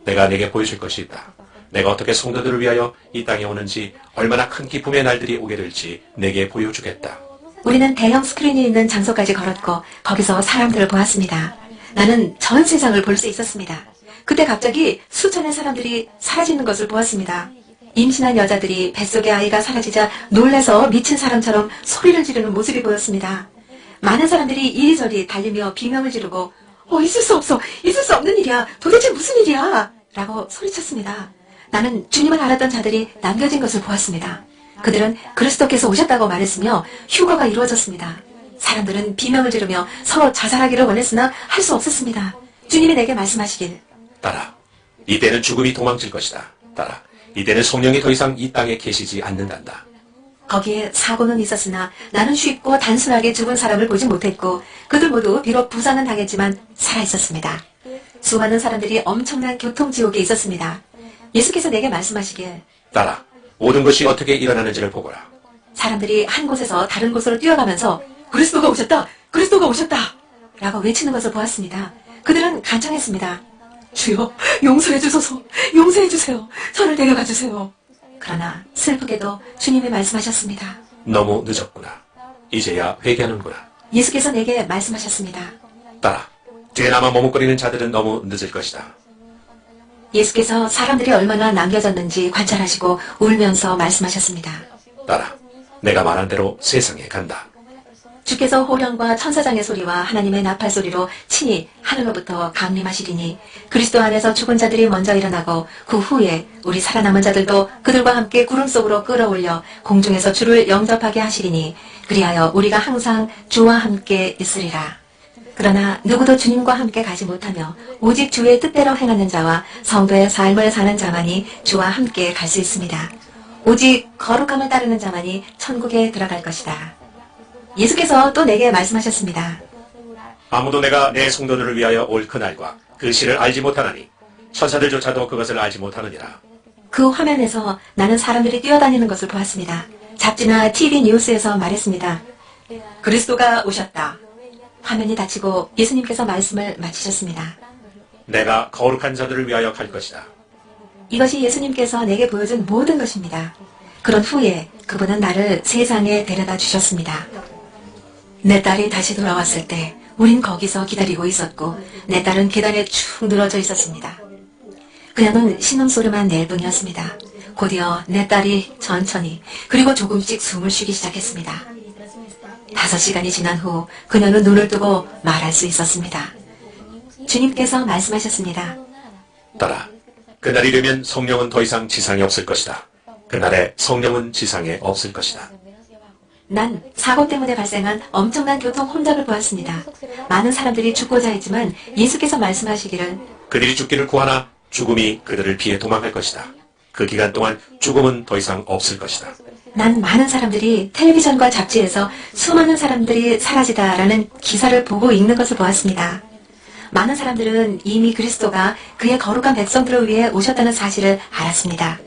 내가 내게 보여줄 것이 있다. 내가 어떻게 성도들을 위하여 이 땅에 오는지, 얼마나 큰 기쁨의 날들이 오게 될지 내게 보여주겠다. 우리는 대형 스크린이 있는 장소까지 걸었고 거기서 사람들을 보았습니다. 나는 전 세상을 볼 수 있었습니다. 그때 갑자기 수천의 사람들이 사라지는 것을 보았습니다. 임신한 여자들이 뱃속의 아이가 사라지자 놀라서 미친 사람처럼 소리를 지르는 모습이 보였습니다. 많은 사람들이 이리저리 달리며 비명을 지르고 있을 수 없어! 있을 수 없는 일이야! 도대체 무슨 일이야! 라고 소리쳤습니다. 나는 주님을 알았던 자들이 남겨진 것을 보았습니다. 그들은 그리스도께서 오셨다고 말했으며 휴거가 이루어졌습니다. 사람들은 비명을 지르며 서로 자살하기를 원했으나 할 수 없었습니다. 주님이 내게 말씀하시길, 따라 이때는 죽음이 도망칠 것이다. 따라 이때는 성령이 더 이상 이 땅에 계시지 않는단다. 거기에 사고는 있었으나 나는 쉽고 단순하게 죽은 사람을 보지 못했고 그들 모두 비록 부상은 당했지만 살아있었습니다. 수많은 사람들이 엄청난 교통지옥에 있었습니다. 예수께서 내게 말씀하시길, 따라 모든 것이 어떻게 일어나는지를 보거라. 사람들이 한 곳에서 다른 곳으로 뛰어가면서 그리스도가 오셨다! 그리스도가 오셨다! 라고 외치는 것을 보았습니다. 그들은 간청했습니다. 주여, 용서해 주소서! 용서해 주세요! 저를 데려가 주세요! 그러나 슬프게도 주님이 말씀하셨습니다. 너무 늦었구나. 이제야 회개하는구나. 예수께서 내게 말씀하셨습니다. 따라 뒤에 남아 머뭇거리는 자들은 너무 늦을 것이다. 예수께서 사람들이 얼마나 남겨졌는지 관찰하시고 울면서 말씀하셨습니다. 따라 내가 말한 대로 세상에 간다. 주께서 호령과 천사장의 소리와 하나님의 나팔 소리로 친히 하늘로부터 강림하시리니 그리스도 안에서 죽은 자들이 먼저 일어나고 그 후에 우리 살아남은 자들도 그들과 함께 구름 속으로 끌어올려 공중에서 주를 영접하게 하시리니 그리하여 우리가 항상 주와 함께 있으리라. 그러나 누구도 주님과 함께 가지 못하며 오직 주의 뜻대로 행하는 자와 성도의 삶을 사는 자만이 주와 함께 갈 수 있습니다. 오직 거룩함을 따르는 자만이 천국에 들어갈 것이다. 예수께서 또 내게 말씀하셨습니다. 아무도 내가 내 성도들을 위하여 올 그날과 그 시를 알지 못하나니 천사들조차도 그것을 알지 못하느니라. 그 화면에서 나는 사람들이 뛰어다니는 것을 보았습니다. 잡지나 TV 뉴스에서 말했습니다. 그리스도가 오셨다. 화면이 닫히고 예수님께서 말씀을 마치셨습니다. 내가 거룩한 자들을 위하여 갈 것이다. 이것이 예수님께서 내게 보여준 모든 것입니다. 그런 후에 그분은 나를 세상에 데려다 주셨습니다. 내 딸이 다시 돌아왔을 때 우린 거기서 기다리고 있었고 내 딸은 계단에 축 늘어져 있었습니다. 그녀는 신음소리만 낼 뿐이었습니다. 곧이어 내 딸이 천천히 그리고 조금씩 숨을 쉬기 시작했습니다. 5시간이 지난 후 그녀는 눈을 뜨고 말할 수 있었습니다. 주님께서 말씀하셨습니다. 따라 그날이 되면 성령은 더 이상 지상에 없을 것이다. 그날에 성령은 지상에 없을 것이다. 난 사고 때문에 발생한 엄청난 교통 혼잡을 보았습니다. 많은 사람들이 죽고자 했지만 예수께서 말씀하시기를 그들이 죽기를 구하나 죽음이 그들을 피해 도망갈 것이다. 그 기간 동안 죽음은 더 이상 없을 것이다. 난 많은 사람들이 텔레비전과 잡지에서 수많은 사람들이 사라지다라는 기사를 보고 읽는 것을 보았습니다. 많은 사람들은 이미 그리스도가 그의 거룩한 백성들을 위해 오셨다는 사실을 알았습니다.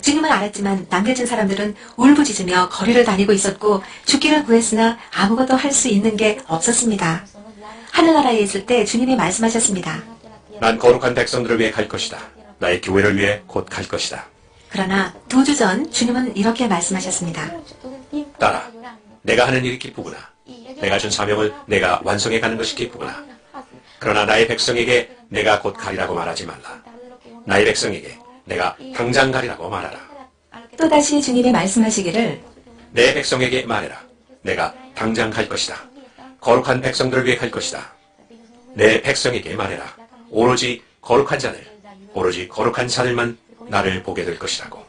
주님을 알았지만 남겨진 사람들은 울부짖으며 거리를 다니고 있었고 죽기를 구했으나 아무것도 할 수 있는 게 없었습니다. 하늘나라에 있을 때 주님이 말씀하셨습니다. 난 거룩한 백성들을 위해 갈 것이다. 나의 교회를 위해 곧 갈 것이다. 그러나 2주 전 주님은 이렇게 말씀하셨습니다. 따라 내가 하는 일이 기쁘구나. 내가 준 사명을 내가 완성해 가는 것이 기쁘구나. 그러나 나의 백성에게 내가 곧 가리라고 말하지 말라. 나의 백성에게 내가 당장 가리라고 말하라. 또다시 주님이 말씀하시기를 내 백성에게 말해라. 내가 당장 갈 것이다. 거룩한 백성들을 위해 갈 것이다. 내 백성에게 말해라. 오로지 거룩한 자들만 나를 보게 될 것이라고.